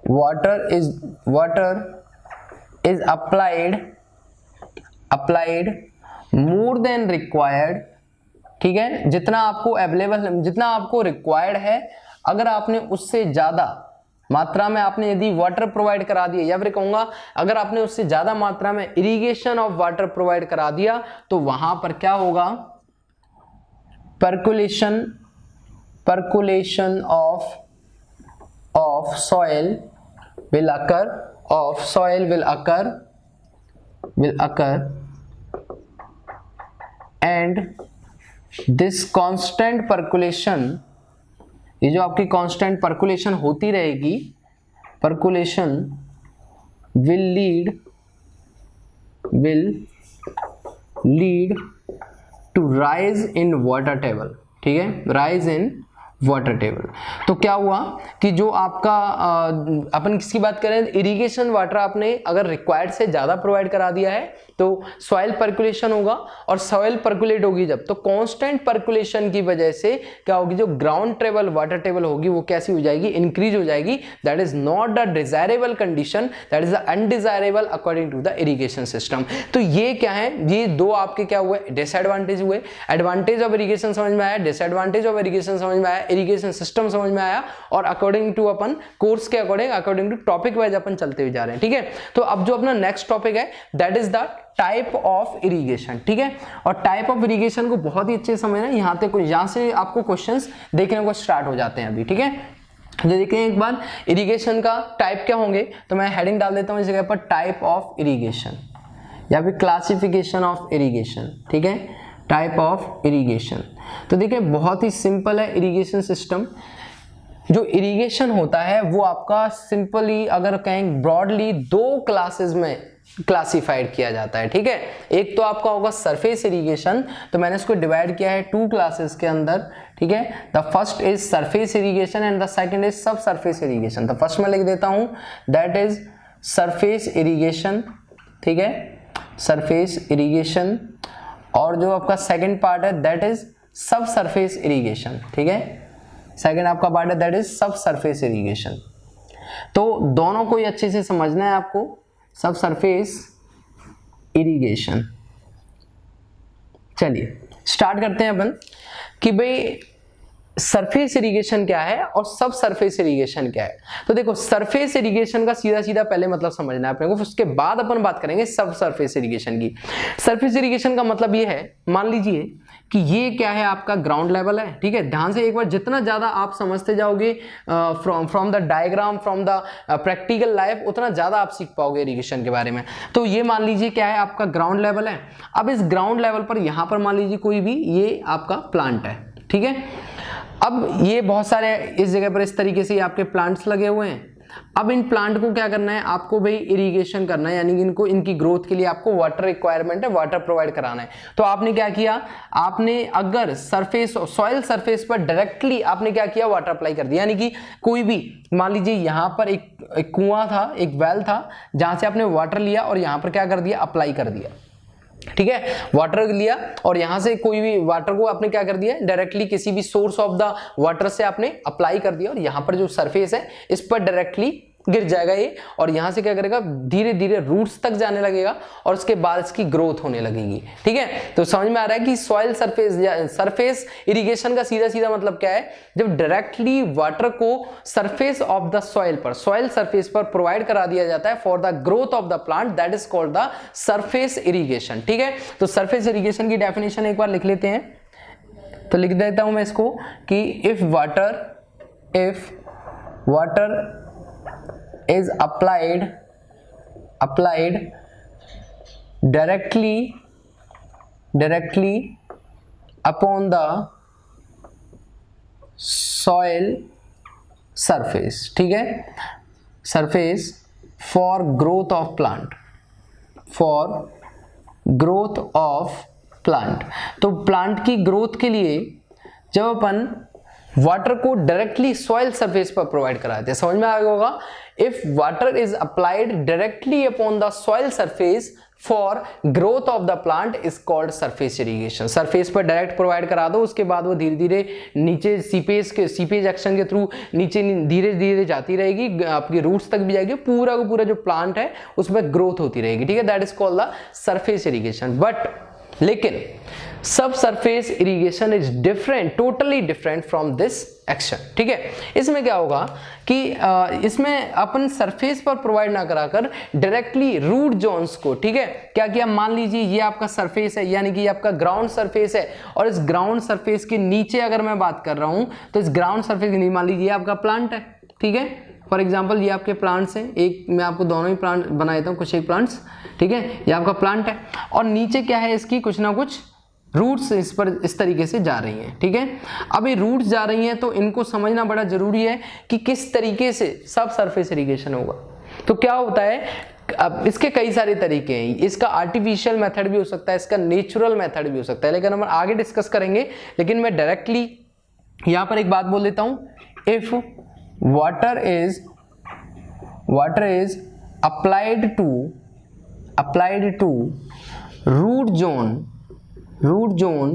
water is applied more than required। ठीक है, जितना आपको अवेलेबल, जितना आपको रिक्वायर्ड है, अगर आपने उससे ज्यादा मात्रा में आपने यदि वाटर प्रोवाइड करा दिया, या फिर कहूंगा अगर आपने उससे ज्यादा मात्रा में इरिगेशन ऑफ वाटर प्रोवाइड करा दिया, तो वहां पर क्या होगा, percolation of soil will occur and this constant percolation, ये जो आपकी कांस्टेंट परकुलेशन होती रहेगी, percolation will lead to rise in water table। ठीक है, rise in वाटर टेबल। तो क्या हुआ कि जो आपका अपन किसकी बात करें, इरिगेशन वाटर आपने अगर रिक्वायर्ड से ज्यादा प्रोवाइड करा दिया है तो सॉइल परकुलेशन होगा, और सॉइल परकुलेट होगी जब, तो कांस्टेंट परकुलेशन की वजह से क्या होगी, जो ग्राउंड टेबल वाटर टेबल होगी वो कैसी हो जाएगी, इंक्रीज हो जाएगी। That is not the desirable condition, that is the undesirable according to the irrigation system. तो ये क्या है, ये दो आपके क्या हुए, डिसएडवांटेज हुए। एडवांटेज ऑफ इरिगेशन समझ में आया, डिसएडवांटेज ऑफ इरिगेशन समझ में आया, इरिगेशन सिस्टम समझ में आया, और अकॉर्डिंग टू अपन कोर्स के अकॉर्डिंग टू टॉपिक वाइज अपन चलते हुए जा रहे हैं। ठीक है, तो अब जो अपना नेक्स्ट टॉपिक है that is the type of irrigation. ठीक है, और टाइप ऑफ इरिगेशन को बहुत ही अच्छे से समझना, यहां से आपको क्वेश्चंस देखने को स्टार्ट हो जाते हैं अभी। ठीक है, तो देखते हैं एक बार इरिगेशन का टाइप क्या होंगे, तो मैं हेडिंग डाल देता हूं इस जगह पर, टाइप ऑफ इरिगेशन या फिर क्लासिफिकेशन ऑफ इरिगेशन। ठीक है, टाइप ऑफ इरिगेशन। तो देखिए बहुत ही सिंपल है इरिगेशन सिस्टम। जो इरिगेशन होता है वो आपका सिंपली अगर कहें ब्रॉडली दो क्लासेस में क्लासिफाइड किया जाता है, ठीक है। एक तो आपका होगा सरफेस इरिगेशन, तो मैंने इसको डिवाइड किया है टू क्लासेस के अंदर, ठीक है। The first is surface irrigation and the second is सब सरफेस इरिगेशन। तो फर्स्ट में लिख देता हूं दैट इज सरफेस इरिगेशन, ठीक है, सरफेस इरिगेशन। और जो आपका सेकंड पार्ट है दैट इज सब सरफेस इरिगेशन, ठीक है। सेकंड आपका पार्ट है दैट इज सब सरफेस इरिगेशन। तो दोनों को ही अच्छे से समझना है आपको, सब सरफेस इरिगेशन। चलिए स्टार्ट करते हैं अपन कि भाई सरफेस इरिगेशन क्या है और सब सरफेस इरिगेशन क्या है। तो देखो सरफेस इरिगेशन का सीधा सीधा पहले मतलब समझना है अपने को, उसके बाद अपन बात करेंगे सब सरफेस इरिगेशन की। सरफेस इरिगेशन का मतलब ये है, मान लीजिए कि ये क्या है आपका ग्राउंड लेवल है, ठीक है। ध्यान से एक बार जितना ज्यादा आप समझते जाओगे from the diagram, from the practical life, उतना ज्यादा आप सीख पाओगे इरिगेशन के बारे में। तो ये मान लीजिए क्या है आपका ग्राउंड लेवल है। अब इस ग्राउंड लेवल पर यहां पर मान लीजिए कोई भी ये आपका प्लांट है, ठीक है। अब ये बहुत सारे इस जगह पर इस तरीके से आपके प्लांट्स लगे हुए हैं। अब इन प्लांट को क्या करना है आपको भाई, इरिगेशन करना है, यानी कि इनको इनकी ग्रोथ के लिए आपको वाटर रिक्वायरमेंट है, वाटर प्रोवाइड कराना है। तो आपने क्या किया, आपने अगर सरफेस सॉइल सरफेस पर डायरेक्टली आपने क्या किया, वाटर अप्लाई कर दिया। यानी कि कोई भी मान लीजिए यहां पर एक कुआं था, एक वेल था, जहां से आपने वाटर लिया और यहां पर क्या कर दिया, अप्लाई कर दिया, ठीक है। वाटर लिया और यहां से कोई भी वाटर को आपने क्या कर दिया, डायरेक्टली किसी भी सोर्स ऑफ द वाटर से आपने अप्लाई कर दिया और यहां पर जो सरफेस है इस पर डायरेक्टली गिर जाएगा ये, और यहां से क्या करेगा, धीरे धीरे रूट्स तक जाने लगेगा और उसके बाद इसकी ग्रोथ होने लगेगी, ठीक है। तो समझ में आ रहा है कि सॉइल सरफेस या सरफेस इरिगेशन का सीधा सीधा मतलब क्या है, जब डायरेक्टली वाटर को सरफेस ऑफ द सॉइल पर, सॉइल सरफेस पर प्रोवाइड करा दिया जाता है for the growth of the plant, that is called the surface irrigation, ठीक है। तो सरफेस इरिगेशन की डेफिनेशन एक बार लिख लेते हैं, तो लिख देता हूं मैं इसको कि if water is applied directly upon the soil surface, ठीक है, surface for growth of plant, तो प्लांट की ग्रोथ के लिए जब अपन वाटर को डायरेक्टली सॉइल सरफेस पर प्रोवाइड कराते हैं, समझ में आ गया होगा। If water is applied directly upon the soil surface for growth of the plant is called surface irrigation. Surface पर डायरेक्ट प्रोवाइड करा दो, उसके बाद वो धीरे धीरे नीचे सीपेज एक्शन के थ्रू नीचे धीरे धीरे जाती रहेगी, आपकी रूट्स तक भी जाएगी, पूरा का पूरा जो प्लांट है उसमें ग्रोथ होती रहेगी, ठीक है। That is called the surface irrigation. But लेकिन सब surface irrigation is different, totally different from this action, ठीक है। इसमें क्या होगा कि इसमें अपन सरफेस पर प्रोवाइड ना कराकर डायरेक्टली रूट जोन्स को, ठीक है, क्या किया, मान लीजिए ये आपका सरफेस है, यानी कि ये आपका ग्राउंड सरफेस है, और इस ग्राउंड सरफेस के नीचे अगर मैं बात कर रहा हूं तो इस ग्राउंड सरफेस के नीचे मान लीजिए आपका प्लांट है, ठीक है। फॉर एग्जाम्पल ये आपके प्लांट्स हैं, एक मैं आपको दोनों ही प्लांट बना देता हूँ, कुछ एक प्लांट्स, ठीक है। ये आपका प्लांट है और नीचे क्या है, इसकी कुछ ना कुछ रूट्स इस पर इस तरीके से जा रही हैं, ठीक है। अब ये रूट्स जा रही हैं तो इनको समझना बड़ा जरूरी है कि किस तरीके से सब सरफेस इरिगेशन होगा। तो क्या होता है, अब इसके कई सारे तरीके हैं, इसका आर्टिफिशियल मेथड भी हो सकता है, इसका नेचुरल मेथड भी हो सकता है, लेकिन हम आगे डिस्कस करेंगे। लेकिन मैं डायरेक्टली यहां पर एक बात बोल देता हूं, if water is applied to root zone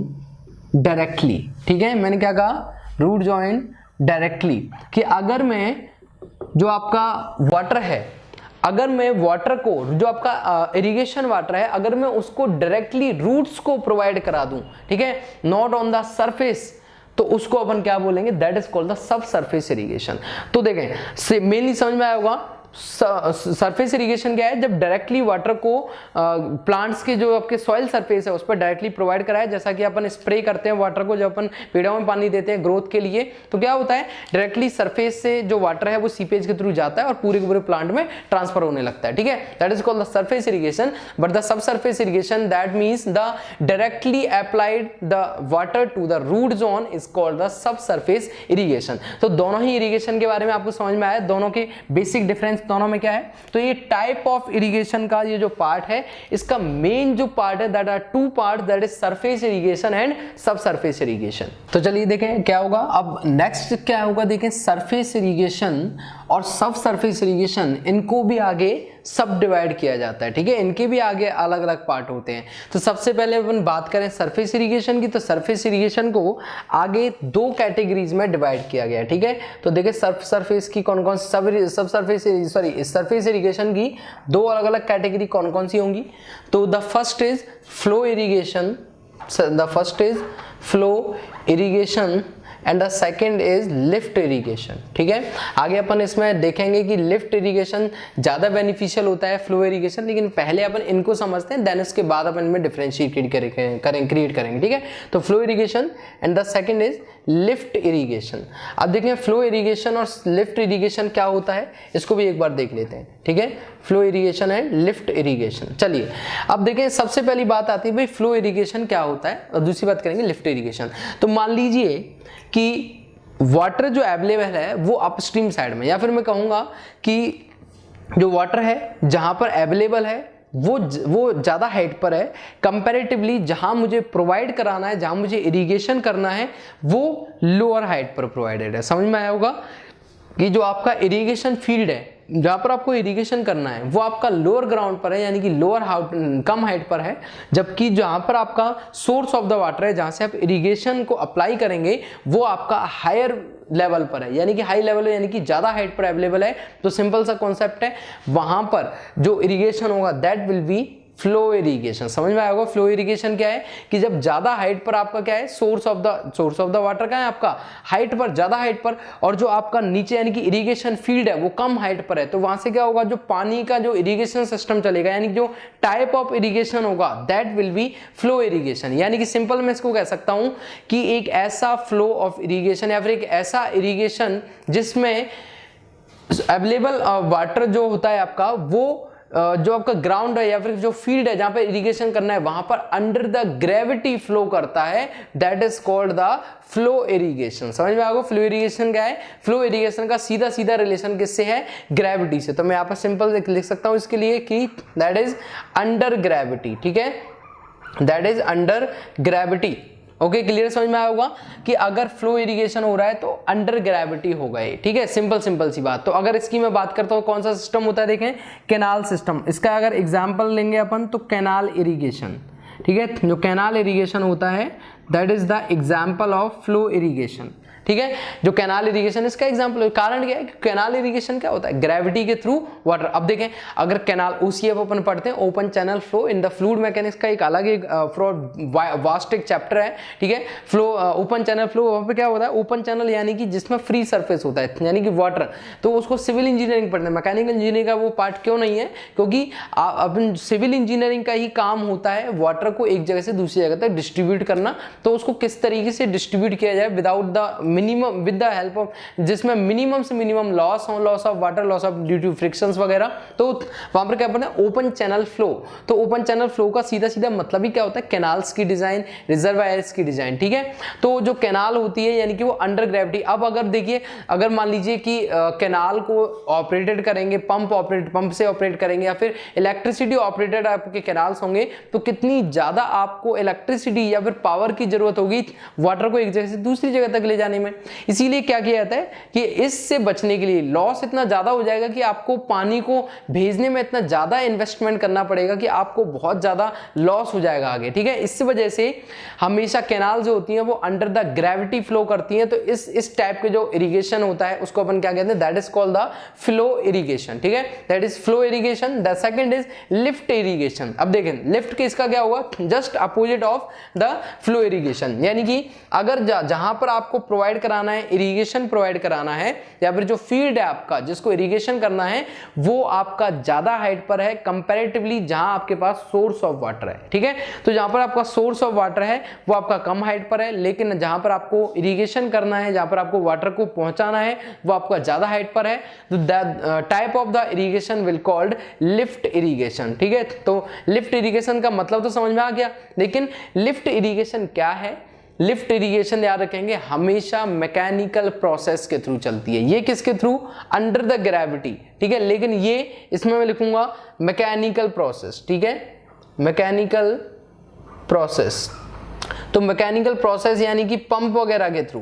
directly, ठीक है। मैंने क्या कहा, रूट जोन डायरेक्टली, कि अगर मैं जो आपका वाटर है, अगर मैं वाटर को जो आपका इरिगेशन वाटर है, अगर मैं उसको डायरेक्टली रूट्स को प्रोवाइड करा दूं, ठीक है, नॉट ऑन द सरफेस, तो उसको अपन क्या बोलेंगे, that is called the sub surface irrigation. तो देखें मेनली समझ में आया होगा सरफेस इरिगेशन क्या है, जब डायरेक्टली वाटर को प्लांट्स के जो आपके सॉइल सरफेस है उस पर डायरेक्टली प्रोवाइड कराया, जैसा कि अपन स्प्रे करते हैं वाटर को, जब अपन पेड़ों में पानी देते हैं ग्रोथ के लिए, तो क्या होता है डायरेक्टली सरफेस से जो वाटर है वो सीपेज के थ्रू जाता है और पूरे के पूरे प्लांट में ट्रांसफर होने लगता है, ठीक है। That is called the surface irrigation. But the sub surface irrigation, that means the directly applied the water to the root zone, is called the sub surface irrigation. तो दोनों ही इरिगेशन के बारे में आपको समझ में आया, दोनों के बेसिक डिफरेंस दोनों में क्या है। तो ये टाइप ऑफ इरिगेशन का ये जो पार्ट है, इसका मेन जो पार्ट है, that are two part, that is surface irrigation and sub surface irrigation. तो चलिए देखें क्या होगा अब नेक्स्ट, क्या होगा देखें, सरफेस इरिगेशन और सब सरफेस इरिगेशन, इनको भी आगे सब डिवाइड किया जाता है, ठीक है, इनके भी आगे अलग अलग पार्ट होते हैं। तो सबसे पहले अपन बात करें सरफेस इरिगेशन की, तो सरफेस इरिगेशन को आगे दो कैटेगरीज में डिवाइड किया गया है, ठीक है। तो देखिए सरफेस की कौन कौन सब सरफेस इरिगेशन की दो अलग अलग कैटेगरी कौन कौन सी होंगी। तो the first is flow irrigation, and the second is lift irrigation, ठीक है। आगे अपन इसमें देखेंगे कि लिफ्ट इरिगेशन ज्यादा बेनिफिशियल होता है फ्लो इरिगेशन, लेकिन पहले अपन इनको समझते हैं, देन उसके बाद अपन इनमें डिफरेंशिएट क्रिएट करेंगे, ठीक है। तो flow irrigation and the second is lift irrigation. अब देखें फ्लो इरिगेशन और लिफ्ट इरिगेशन क्या होता है, इसको भी एक बार देख लेते हैं, ठीक है। Flow irrigation and lift irrigation. चलिए अब देखें, सबसे पहली बात आती है भाई फ्लो इरिगेशन क्या होता है, और दूसरी बात करेंगे लिफ्ट इरिगेशन। तो मान लीजिए कि वाटर जो अवेलेबल है वो अपस्ट्रीम साइड में, या फिर मैं कहूंगा कि जो वाटर है जहां पर अवेलेबल है वो ज्यादा हाइट पर है कंपैरेटिवली, जहां मुझे प्रोवाइड कराना है, जहां मुझे इरिगेशन करना है वो लोअर हाइट पर प्रोवाइडेड है। समझ में आया होगा कि जो आपका इरिगेशन फील्ड है जहां पर आपको इरिगेशन करना है वो आपका लोअर ग्राउंड पर है, यानी कि कम हाइट पर है, जबकि जहां पर आपका सोर्स ऑफ द वाटर है, जहां से आप इरिगेशन को अप्लाई करेंगे वो आपका हायर लेवल पर है, यानी कि हाई लेवल है, यानी कि ज्यादा हाइट पर अवेलेबल है। तो सिंपल सा कॉन्सेप्ट है, वहां पर जो इरिगेशन होगा that will be flow irrigation. समझ में आया होगा फ्लो इरिगेशन क्या है, कि जब ज्यादा हाइट पर आपका क्या है, सोर्स ऑफ द वाटर का है आपका हाइट पर, ज्यादा हाइट पर, और जो आपका नीचे यानी कि इरिगेशन फील्ड है वो कम हाइट पर है, तो वहां से क्या होगा, जो पानी का जो इरिगेशन सिस्टम चलेगा, यानी जो टाइप ऑफ इरिगेशन होगा that will be flow irrigation. यानी कि सिंपल मैं इसको कह सकता हूं कि एक ऐसा फ्लो ऑफ इरिगेशन या फिर एक ऐसा इरिगेशन जिसमें अवेलेबल वाटर जो होता है आपका वो जो आपका ग्राउंड है या फिर जो फील्ड है जहां पर इरिगेशन करना है वहां पर अंडर द ग्रेविटी फ्लो करता है, that is called the flow irrigation. समझ में आएगा फ्लो इरिगेशन क्या है। फ्लो इरिगेशन का सीधा सीधा रिलेशन किससे है, ग्रेविटी से। तो मैं यहां पर सिंपल लिख सकता हूं इसके लिए कि दैट इज अंडर ग्रेविटी, ठीक है, that is under gravity. Okay, clear समझ में आया होगा कि अगर फ्लो इरिगेशन हो रहा है तो अंडर ग्रेविटी होगा ये, ठीक है, सिंपल सी बात। तो अगर इसकी मैं बात करता हूं कौन सा सिस्टम होता है, देखें कैनाल सिस्टम। इसका अगर एग्जांपल लेंगे अपन तो कैनाल इरिगेशन, ठीक है, जो कैनाल इरिगेशन होता है that is the example of flow irrigation, ठीक है। जो कैनाल इरिगेशन इसका एग्जांपल, कारण क्या है, कैनाल इरिगेशन क्या होता है, ग्रेविटी के थ्रू वाटर। अब देखें अगर कैनाल ओसीएफ अपन पढ़ते हैं, open channel flow in the fluid mechanics का एक अलग एक वास्ट एक चैप्टर है, ठीक है। फ्लो ओपन चैनल फ्लो, वहां पे क्या होता है, ओपन चैनल यानी कि जिसमें फ्री सरफेस होता है, यानी कि वाटर। तो उसको सिविल इंजीनियरिंग पढ़ते हैं, मैकेनिकल इंजीनियरिंग का वो पार्ट क्यों नहीं है, क्योंकि अपन सिविल इंजीनियरिंग का ही काम होता है वाटर को एक जगह से दूसरी जगह तक डिस्ट्रीब्यूट करना। तो उसको किस तरीके से डिस्ट्रीब्यूट किया जाए without the minimum, with the help of, जिसमें मिनिमम से मिनिमम लॉस हो, loss of water, loss of due to frictions वगैरह। तो वहां पर क्या पढ़ना है, ओपन चैनल फ्लो। तो ओपन चैनल फ्लो का सीधा सीधा मतलब ही क्या होता है, कैनाल्स की डिजाइन, रिजर्वायर्स की डिजाइन, ठीक है। तो जो कैनाल होती है यानी कि वो अंडर ग्रेविटी। अब अगर देखिए, अगर मान लीजिए कि कैनाल को ऑपरेटेड करेंगे, पंप से ऑपरेट करेंगे या फिर इलेक्ट्रिसिटी ऑपरेटेड आपके कैनाल्स होंगे, तो कितनी ज्यादा आपको इलेक्ट्रिसिटी या फिर पावर की जरूरत होगी वाटर को एक जगह से दूसरी जगह तक ले जाने में। इसीलिए क्या किया जाता है कि इससे बचने के लिए लॉस इतना ज्यादा हो जाएगा कि आपको पानी को भेजने में इतना ज्यादा इन्वेस्टमेंट करना पड़ेगा कि आपको बहुत ज्यादा लॉस हो जाएगा आगे, ठीक है। इस वजह से हमेशा कैनाल जो होती हैं वो अंडर द ग्रेविटी फ्लो करती हैं। तो इस टाइप के जो इरिगेशन होता है उसको अपन क्या कहते हैं, that is called the flow irrigation, ठीक है, that is flow irrigation. The second is lift irrigation. अब देखें लिफ्ट के इसका क्या हुआ, just opposite of the flow irrigation, यानी कि अगर जहां पर आपको प्रोवाइड प्रोवाइड कराना है, इरिगेशन प्रोवाइड कराना है, या फिर जो फील्ड है आपका जिसको इरिगेशन करना है वो आपका ज्यादा हाइट पर है कंपैरेटिवली जहां आपके पास सोर्स ऑफ वाटर है। ठीक है, तो जहां पर आपका सोर्स ऑफ वाटर है वो आपका कम हाइट पर है, लेकिन जहां पर आपको इरिगेशन करना है, जहां पर आपको वाटर को पहुंचाना है वो आपका ज्यादा हाइट पर है। तो type of the irrigation will called lift irrigation. ठीक है, तो लिफ्ट इरिगेशन का मतलब तो समझ में आ गया, लेकिन लिफ्ट इरिगेशन क्या है? लिफ्ट इरिगेशन याद रखेंगे हमेशा मैकेनिकल प्रोसेस के थ्रू चलती है। ये किसके थ्रू? Under the gravity. ठीक है, लेकिन ये इसमें मैं लिखूंगा मैकेनिकल प्रोसेस। ठीक है, मैकेनिकल प्रोसेस। तो मैकेनिकल प्रोसेस यानी कि पंप वगैरह के थ्रू,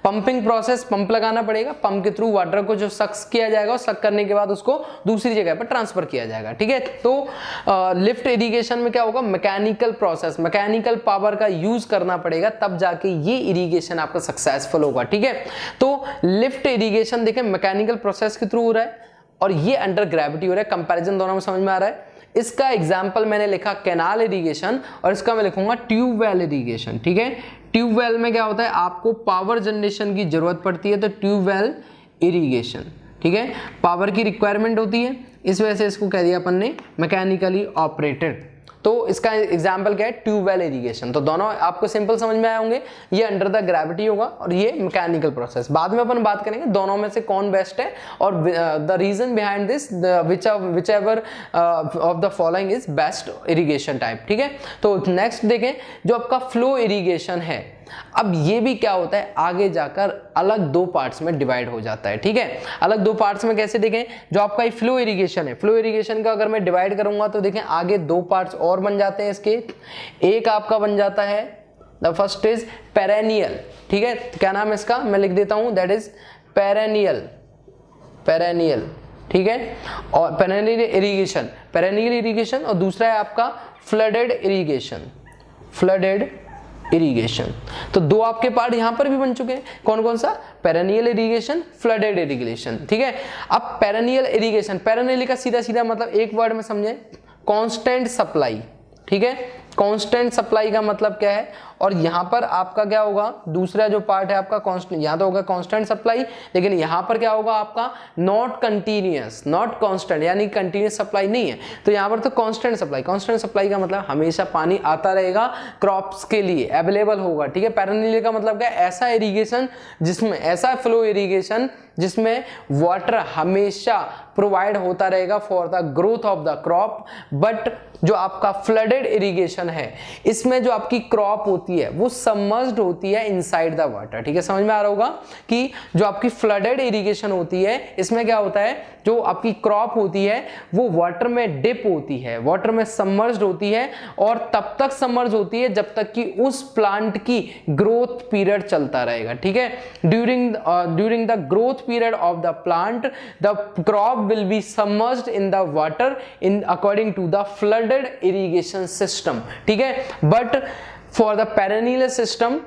पंपिंग प्रोसेस, पंप लगाना पड़ेगा, पंप के थ्रू वाटर को जो सक्स किया जाएगा और सक करने के बाद उसको दूसरी जगह पर ट्रांसफर किया जाएगा। ठीक है, तो लिफ्ट इरिगेशन में क्या होगा? मैकेनिकल प्रोसेस, मैकेनिकल पावर का यूज करना पड़ेगा तब जाके ये इरिगेशन आपका सक्सेसफुल होगा। ठीक है, तो लिफ्ट इरिगेशन देखें मैकेनिकल प्रोसेस के थ्रू हो रहा है और ये अंडर ग्रेविटी हो रहा है। कंपैरिजन दोनों में समझ में आ रहा है। इसका एग्जाम्पल मैंने लिखा कैनाल इरिगेशन और इसका मैं लिखूंगा ट्यूबवेल इरिगेशन। ठीक है, ट्यूबवेल में क्या होता है? आपको पावर जनरेशन की जरूरत पड़ती है, तो ट्यूबवेल इरिगेशन। ठीक है, पावर की रिक्वायरमेंट होती है, इस वजह से इसको कह दिया अपन ने मैकेनिकली ऑपरेटेड। तो इसका एग्जाम्पल क्या है? Tubewell irrigation. तो दोनों आपको सिंपल समझ में आए होंगे, ये अंडर द ग्रेविटी होगा और ये मैकेनिकल प्रोसेस। बाद में अपन बात करेंगे दोनों में से कौन बेस्ट है और the reason behind this whichever of the following is best irrigation type. ठीक है, तो नेक्स्ट देखें जो आपका फ्लो इरिगेशन है। अब ये भी क्या होता है? आगे जाकर अलग दो पार्ट्स में डिवाइड हो जाता है। ठीक है, अलग दो पार्ट्स में कैसे? देखें, जो आपका फ्लो इरिगेशन है, फ्लो इरिगेशन का अगर मैं डिवाइड करूंगा तो देखें आगे दो पार्ट्स और बन जाते हैं इसके। एक आपका बन जाता है, द फर्स्ट इज पेरेनियल। ठीक है, क्या नाम है इसका? मैं लिख देता हूं, दैट इज पेरेनियल। पेरेनियल, ठीक है, और पेरेनियल इरिगेशन, पेरेनियल इरिगेशन। और दूसरा है आपका फ्लडेड इरिगेशन, फ्लडेड इरिगेशन। तो दो आपके पार्ट यहां पर भी बन चुके हैं। कौन कौन सा? Perennial irrigation, flooded irrigation. ठीक है, अब पेरेनियल इरिगेशन, पेरेनियल का सीधा सीधा मतलब एक वर्ड में समझें, कांस्टेंट सप्लाई। ठीक है, कांस्टेंट सप्लाई का मतलब क्या है? और यहां पर आपका क्या होगा? दूसरा जो पार्ट है आपका कांस्टेंट, यहां तो होगा कांस्टेंट सप्लाई, लेकिन यहां पर क्या होगा आपका? नॉट कंटीन्यूअस, नॉट कांस्टेंट, यानी कंटीन्यूअस सप्लाई नहीं है। तो यहां पर तो कांस्टेंट सप्लाई, कांस्टेंट सप्लाई का मतलब हमेशा पानी आता रहेगा, क्रॉप्स के लिए अवेलेबल होगा। ठीक है, पेरेनियल का मतलब क्या है? ऐसा इरिगेशन जिसमें, ऐसा फ्लो इरिगेशन जिसमें वाटर हमेशा प्रोवाइड होता रहेगा for the growth of the crop. But जो आपका फ्लडेड इरिगेशन है, इसमें जो आपकी क्रॉप होती है वो सबमर्ज्ड होती है इनसाइड द वाटर। ठीक है, समझ में आ रहा होगा कि जो आपकी फ्लडेड इरिगेशन होती है इसमें क्या होता है? जो आपकी क्रॉप होती है वो वाटर में डिप होती है, वाटर में सबमर्ज्ड होती है, और तब तक सबमर्ज होती है जब तक कि उस प्लांट की ग्रोथ पीरियड चलता रहेगा। ठीक है, during the growth period of the plant the crop will be submerged in the water in according to the flooded irrigation system. ठीक है, but for the perennial system,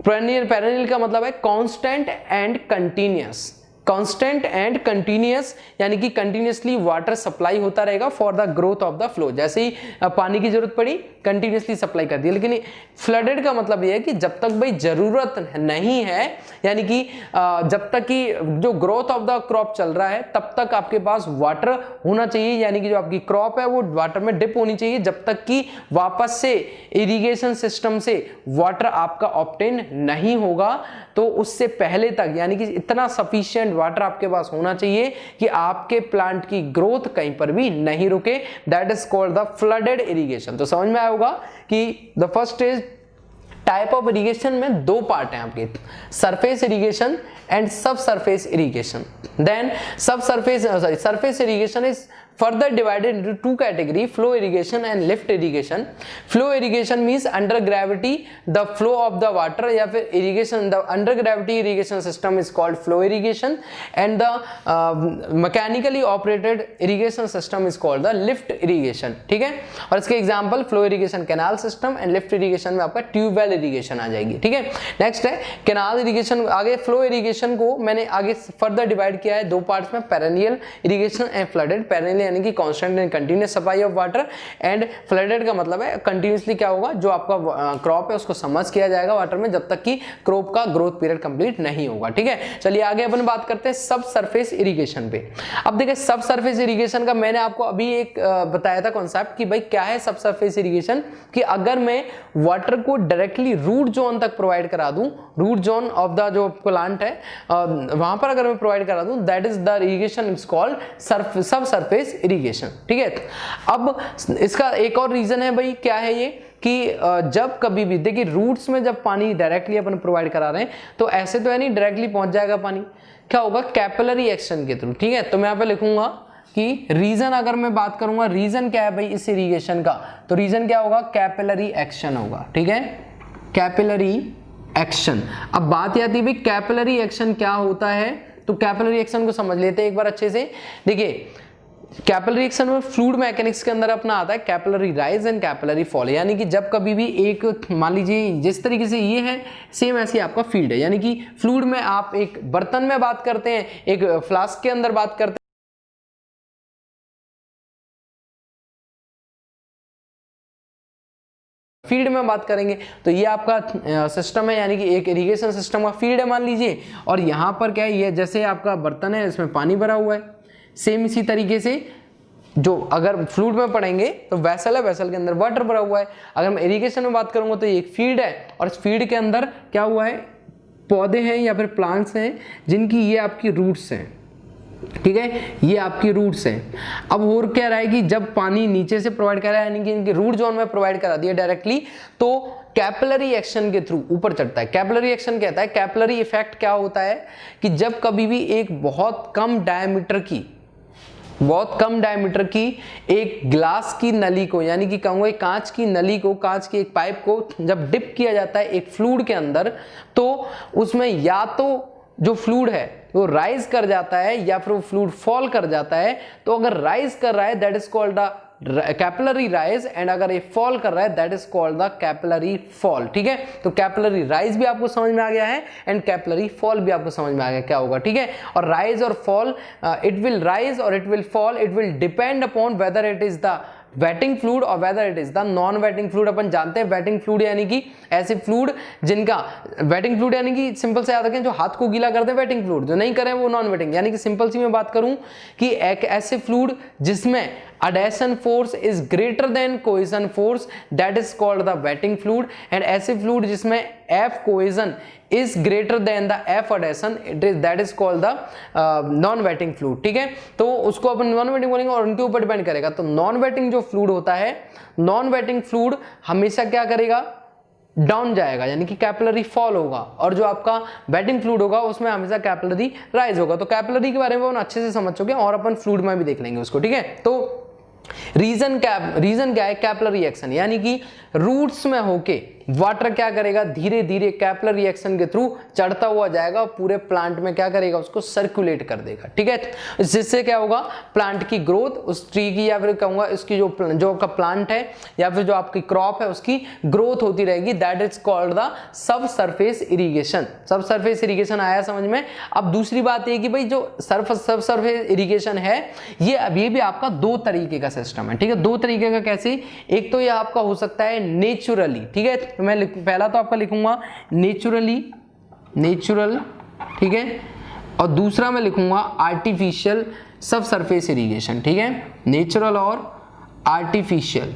perennial का मतलब है constant and continuous, constant and continuous, यानी कि continuously water supply होता रहेगा for the growth of the flow. जैसे ही पानी की जरूरत पड़ी कंटिन्यूअसली सप्लाई कर दी। लेकिन फ्लडेड का मतलब यह है कि जब तक भाई जरूरत नहीं है, यानी कि जब तक कि जो ग्रोथ ऑफ द क्रॉप चल रहा है तब तक आपके पास वाटर होना चाहिए, यानी कि जो आपकी क्रॉप है वो वाटर में डिप होनी चाहिए जब तक कि वापस से इरिगेशन सिस्टम से वाटर आपका ऑब्टेन नहीं होगा। तो उससे पहले तक, यानी कि इतना सफिशिएंट वाटर आपके पास होना चाहिए कि आपके प्लांट की ग्रोथ कहीं पर भी नहीं रुके। That is called the flooded irrigation. तो समझ में आया होगा कि the first is type of irrigation में दो पार्ट हैं आपके, surface irrigation and sub surface irrigation. Then surface irrigation is further divided into two category, flow irrigation and lift irrigation. Flow irrigation means under gravity the flow of the water, या फिर irrigation, the under gravity irrigation system is called flow irrigation, and the mechanically operated irrigation system is called the lift irrigation. ठीक है, और इसके example flow irrigation canal system and lift irrigation में आपका tubewell irrigation आ जाएगी। ठीक है, next है कैनाल इरिगेशन। आगे फ्लो इरिगेशन को मैंने आगे फर्दर डिवाइड किया है दो पार्ट्स में, perennial irrigation and flooded. Perennial यानी कि constant and continuous supply of water, and flooded का मतलब है कंटिन्यूअसली क्या होगा, जो आपका क्रॉप है उसको सबमर्ज किया जाएगा वाटर में जब तक कि क्रॉप का ग्रोथ पीरियड कंप्लीट नहीं होगा। ठीक है, चलिए आगे अपन बात करते हैं सब सरफेस इरिगेशन पे। अब देखिए सब सरफेस इरिगेशन का मैंने आपको अभी एक बताया था कॉन्सेप्ट कि भाई क्या है सब सरफेस इरिगेशन, कि अगर मैं वाटर को डायरेक्टली रूट जोन तक प्रोवाइड करा दूं, रूट जोन ऑफ द जो प्लांट है वहां पर अगर मैं प्रोवाइड करा दूं, that is the irrigation is called सब सरफेस इरिगेशन। ठीक है, अब इसका एक और रीजन है भाई, क्या है ये कि जब कभी भी देखिए रूट्स में जब पानी डायरेक्टली अपन प्रोवाइड करा रहे हैं तो ऐसे तो है नहीं डायरेक्टली पहुंच जाएगा पानी, क्या होगा, कैपिलरी एक्शन के थ्रू। ठीक है, तो मैं यहाँ पे लिखूंगा कि रीजन, अगर मैं बात करूंगा रीजन क्या है भाई इस इरिगेशन का, तो रीजन क्या होगा, कैपिलरी एक्शन होगा। ठीक है, कैपिलरी एक्शन। अब बात आती है भाई कैपिलरी एक्शन क्या होता है, तो कैपिलरी एक्शन को समझ लेते हैं एक बार अच्छे से। देखिए कैपिलरी एक्शन में फ्लूइड मैकेनिक्स के अंदर अपना आता है capillary rise and capillary fall, यानी कि जब कभी भी एक, मान लीजिए जिस तरीके से ये है सेम ऐसे ही आपका फील्ड है, यानी कि फ्लूइड में आप एक बर्तन में बात करते हैं, एक फ्लास्क के अंदर बात करते हैं, फील्ड में बात करेंगे तो ये आपका सिस्टम है, यानी कि एक इरिगेशन सिस्टम का फील्ड है मान लीजिए, और यहाँ पर क्या है, ये जैसे आपका बर्तन है इसमें पानी भरा हुआ है, सेम इसी तरीके से जो अगर फ्लूइड में पढ़ेंगे तो वेसल है, वेसल के अंदर वाटर भरा हुआ है। अगर मैं इरिगेशन में बात करूंगा तो ये एक फील्ड है और इस फील्ड के अंदर क्या हुआ है, पौधे हैं या फिर प्लांट्स हैं जिनकी ये आपकी रूट्स हैं। ठीक है, ये आपकी रूट्स हैं। अब और क्या रहा है कि जब पानी नीचे से प्रोवाइड कर रहा है, यानी कि इनके रूट जोन में प्रोवाइड करा दिया डायरेक्टली, तो कैपिलरी एक्शन के थ्रू ऊपर चढ़ता है। कैपिलरी एक्शन कहता है, कैपिलरी इफेक्ट क्या होता है कि जब कभी भी एक बहुत कम डायमीटर की एक ग्लास की नली को, यानी कि कहूंगा कांच की नली को, कांच की एक पाइप को जब डिप किया जाता है एक फ्लूइड के अंदर, तो उसमें या तो जो फ्लूइड है वो राइज कर जाता है या फिर वो फ्लूइड फॉल कर जाता है। तो अगर राइज कर रहा है that is called the capillary rise, and अगर ये फॉल कर रहा है that is called the capillary fall. ठीक है, तो कैपिलरी राइज भी आपको समझ में आ गया है एंड कैपिलरी फॉल भी आपको समझ में आ गया क्या होगा। ठीक है, और राइज और फॉल, इट विल राइज और it will fall, it will depend upon whether it is the wetting fluid और whether it is the non wetting fluid. अपन जानते हैं वेटिंग फ्लूइड यानी कि ऐसे फ्लूइड जिनका, वेटिंग फ्लूइड यानी कि सिंपल से याद रखें जो हाथ को गीला करते हैं वेटिंग फ्लूइड, जो नहीं करें वो नॉन वेटिंग, यानी कि सिंपल सी मैं बात करूं कि एक ऐसे फ्लूइड जिसमें adhesion force is greater than cohesion force, that is called the wetting fluid, and ऐसे फ्लूइड जिसमें F cohesion is greater than the F adhesion, that is called the non wetting fluid। ठीक है, तो उसको अपन non waiting बोलेंगे और उनके ऊपर डिपेंड करेगा। तो नॉन वेटिंग जो फ्लूइड होता है, नॉन वेटिंग फ्लूइड हमेशा क्या करेगा, डाउन जाएगा, यानी कि कैपिलरी फॉल होगा, और जो आपका वेटिंग फ्लूइड होगा उसमें हमेशा कैपिलरी राइज होगा। तो कैपिलरी के बारे में अपन अच्छे से समझ चुके हैं और अपन फ्लूइड में भी देख लेंगे उसको। ठीक है, तो रीजन क्या है, कैपिलरी एक्शन, यानी कि रूट्स में होके वाटर क्या करेगा, धीरे धीरे कैपिलरी एक्शन के थ्रू चढ़ता हुआ जाएगा और पूरे प्लांट में क्या करेगा, उसको सर्कुलेट कर देगा। ठीक है, जिससे क्या होगा, प्लांट की ग्रोथ, उस ट्री की या फिर कहूंगा इसकी जो आपका प्लांट है या फिर जो आपकी क्रॉप है उसकी ग्रोथ होती रहेगी। That is called the sub surface irrigation. सब सरफेस इरिगेशन आया समझ में। अब दूसरी बात ये कि भाई जो सब सरफेस इरिगेशन है ये अभी भी आपका दो तरीके का सिस्टम है। ठीक है, दो तरीके का कैसे, एक तो ये आपका हो सकता है नेचुरली। ठीक है, तो मैं पहला तो आपका लिखूंगा नेचुरल, ठीक है, और दूसरा मैं लिखूंगा आर्टिफिशियल सब सरफेस इरिगेशन। ठीक है, नेचुरल और आर्टिफिशियल।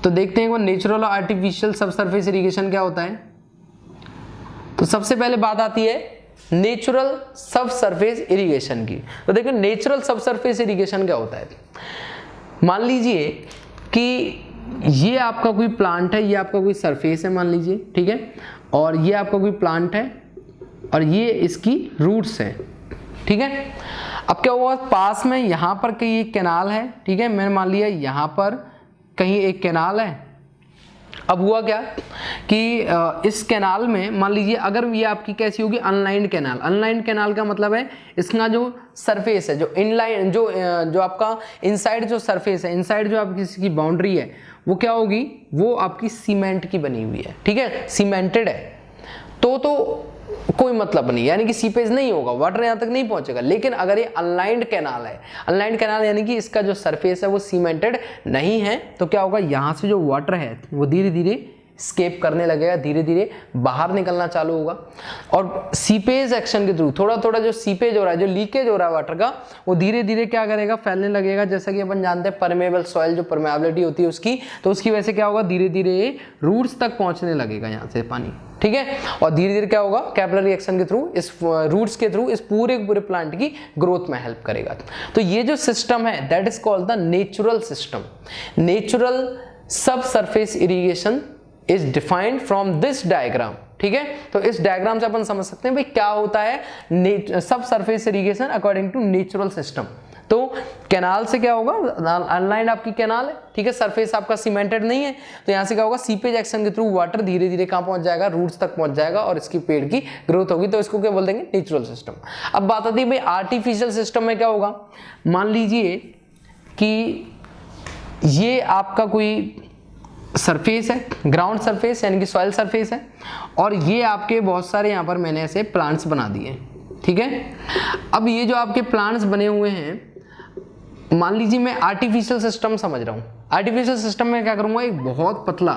तो देखते हैं वो नेचुरल और आर्टिफिशियल सब सरफेस इरिगेशन क्या होता है। तो सबसे पहले बात आती है नेचुरल सब सरफेस इरिगेशन की। तो देखो नेचुरल सब सरफेस इरिगेशन क्या होता है। मान लीजिए कि ये आपका कोई प्लांट है, ये आपका कोई सरफेस है मान लीजिए, ठीक है, और ये आपका कोई प्लांट है और ये इसकी रूट्स है। ठीक है, अब क्या हुआ, पास में यहाँ पर कहीं एक कैनाल है। ठीक है, मैंने मान लिया यहाँ पर कहीं एक कैनाल है। अब हुआ क्या कि इस कैनाल में मान लीजिए अगर ये आपकी कैसी होगी, अनलाइंड कैनाल। अनलाइंड कैनाल का मतलब है इसका जो सरफेस है, जो इनलाइन जो आपका इनसाइड जो सरफेस है, इनसाइड जो आपकी इसकी बाउंड्री है वो क्या होगी, वो आपकी सीमेंट की बनी हुई है। ठीक है, सीमेंटेड है। तो कोई मतलब नहीं, यानी कि सीपेज नहीं होगा, वाटर यहां तक नहीं पहुंचेगा। लेकिन अगर ये अनलाइंड कैनाल है, अनलाइंड कैनाल यानी कि इसका जो सरफेस है वो सीमेंटेड नहीं है, तो क्या होगा, यहां से जो वाटर है वो धीरे धीरे स्केप करने लगेगा, धीरे धीरे बाहर निकलना चालू होगा। और सीपेज एक्शन के थ्रू थोड़ा थोड़ा जो सीपेज हो रहा है, जो लीकेज हो रहा है वाटर का, वो धीरे धीरे क्या करेगा, फैलने लगेगा। जैसा कि अपन जानते हैं परमेबल सॉइल, जो परमेबिलिटी होती है उसकी, तो उसकी वजह से क्या होगा, धीरे धीरे रूट्स तक पहुंचने लगेगा यहाँ से पानी, ठीक है। और धीरे धीरे क्या होगा, कैपिलरी एक्शन के थ्रू, इस रूट्स के थ्रू इस पूरे प्लांट की ग्रोथ में हेल्प करेगा। तो ये जो सिस्टम है that is called the natural system. Natural sub surface irrigation is defined from this diagram, ठीक है। तो इस डायग्राम से अपन समझ सकते हैं भाई क्या होता है sub surface irrigation according to natural system. तो कैनाल से क्या होगा, अनलाइंड आपकी कैनाल है, ठीक है, सरफेस आपका सीमेंटेड नहीं है, तो यहां से क्या होगा, सीपेज एक्शन के थ्रू वाटर धीरे धीरे कहां पहुंच जाएगा, रूट्स तक पहुंच जाएगा और इसकी पेड़ की ग्रोथ होगी। तो इसको क्या बोल देंगे, नेचुरल सिस्टम। अब बात आती है भाई आर्टिफिशियल सिस्टम में क्या होगा। मान लीजिए कि ये आपका कोई सरफेस है, ग्राउंड सरफेस यानी कि सॉइल सरफेस है, और ये आपके बहुत सारे यहाँ पर मैंने ऐसे प्लांट्स बना दिए, ठीक है। अब ये जो आपके प्लांट्स बने हुए हैं, मान लीजिए मैं आर्टिफिशियल सिस्टम समझ रहा हूँ। आर्टिफिशियल सिस्टम में क्या करूँगा, एक बहुत पतला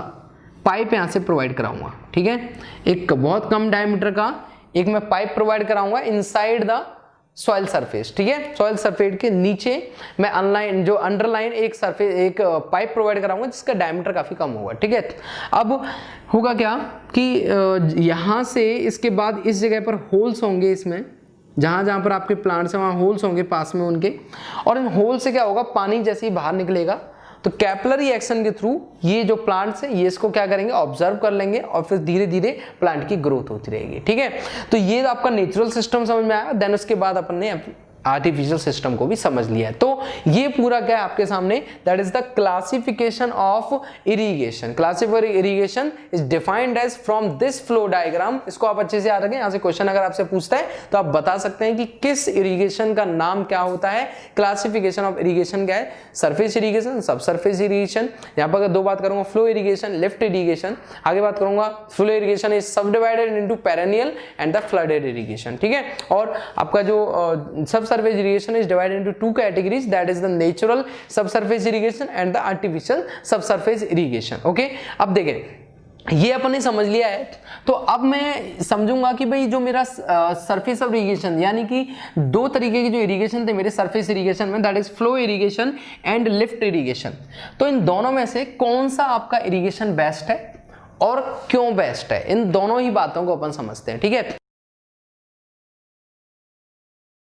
पाइप यहाँ से प्रोवाइड कराऊंगा, ठीक है, एक बहुत कम डायमीटर का एक मैं पाइप प्रोवाइड कराऊंगा इनसाइड द सॉइल सरफेस, ठीक है। सॉइल सरफेस के नीचे मैं अनलाइन जो अंडरलाइन एक सरफेस एक पाइप प्रोवाइड कराऊंगा जिसका डायमीटर काफी कम होगा, ठीक है। अब होगा क्या कि यहां से इसके बाद इस जगह पर होल्स होंगे, इसमें जहां जहां पर आपके प्लांट्स हैं वहां होल्स होंगे पास में उनके, और इन होल से क्या होगा, पानी जैसे ही बाहर निकलेगा तो कैपिलरी एक्शन के थ्रू ये जो प्लांट्स है ये इसको क्या करेंगे, ऑब्जर्व कर लेंगे और फिर धीरे धीरे प्लांट की ग्रोथ होती रहेगी, ठीक है। तो ये आपका नेचुरल सिस्टम समझ में आया। देन उसके बाद अपन ने आर्टिफिशियल सिस्टम को भी समझ लिया है। तो ये पूरा क्या है आपके सामने, that is the classification of irrigation. Classifier irrigation is defined as from this flow diagram. इसको आप अच्छे से याद रखें, यहां से क्वेश्चन अगर आपसे पूछता है तो आप बता सकते हैं कि किस इरिगेशन का नाम क्या होता है। क्लासिफिकेशन ऑफ इरिगेशन क्या है, सरफेस इरिगेशन, सब सरफेस इरिगेशन। यहां पर अगर दो बात करूंगा, फ्लो इरिगेशन, लिफ्ट इरिगेशन। आगे बात करूंगा, फ्लो इरिगेशन इज सब divided into perennial and the flooded irrigation, ठीक है। और आपका जो सब surface irrigation is divided into two categories, that is the natural subsurface irrigation and the artificial subsurface irrigation, okay। अब देखें ये अपन ने समझ लिया है, तो अब मैं समझूंगा कि भाई जो मेरा सरफेस ऑफ इरिगेशन, यानी कि दो तरीके की जो इरिगेशन थे मेरे सरफेस इरिगेशन में, that is flow irrigation and lift irrigation. तो इन दोनों में से कौन सा आपका इरिगेशन बेस्ट है और क्यों बेस्ट है, इन दोनों ही बातों को अपन समझते हैं, ठीक है।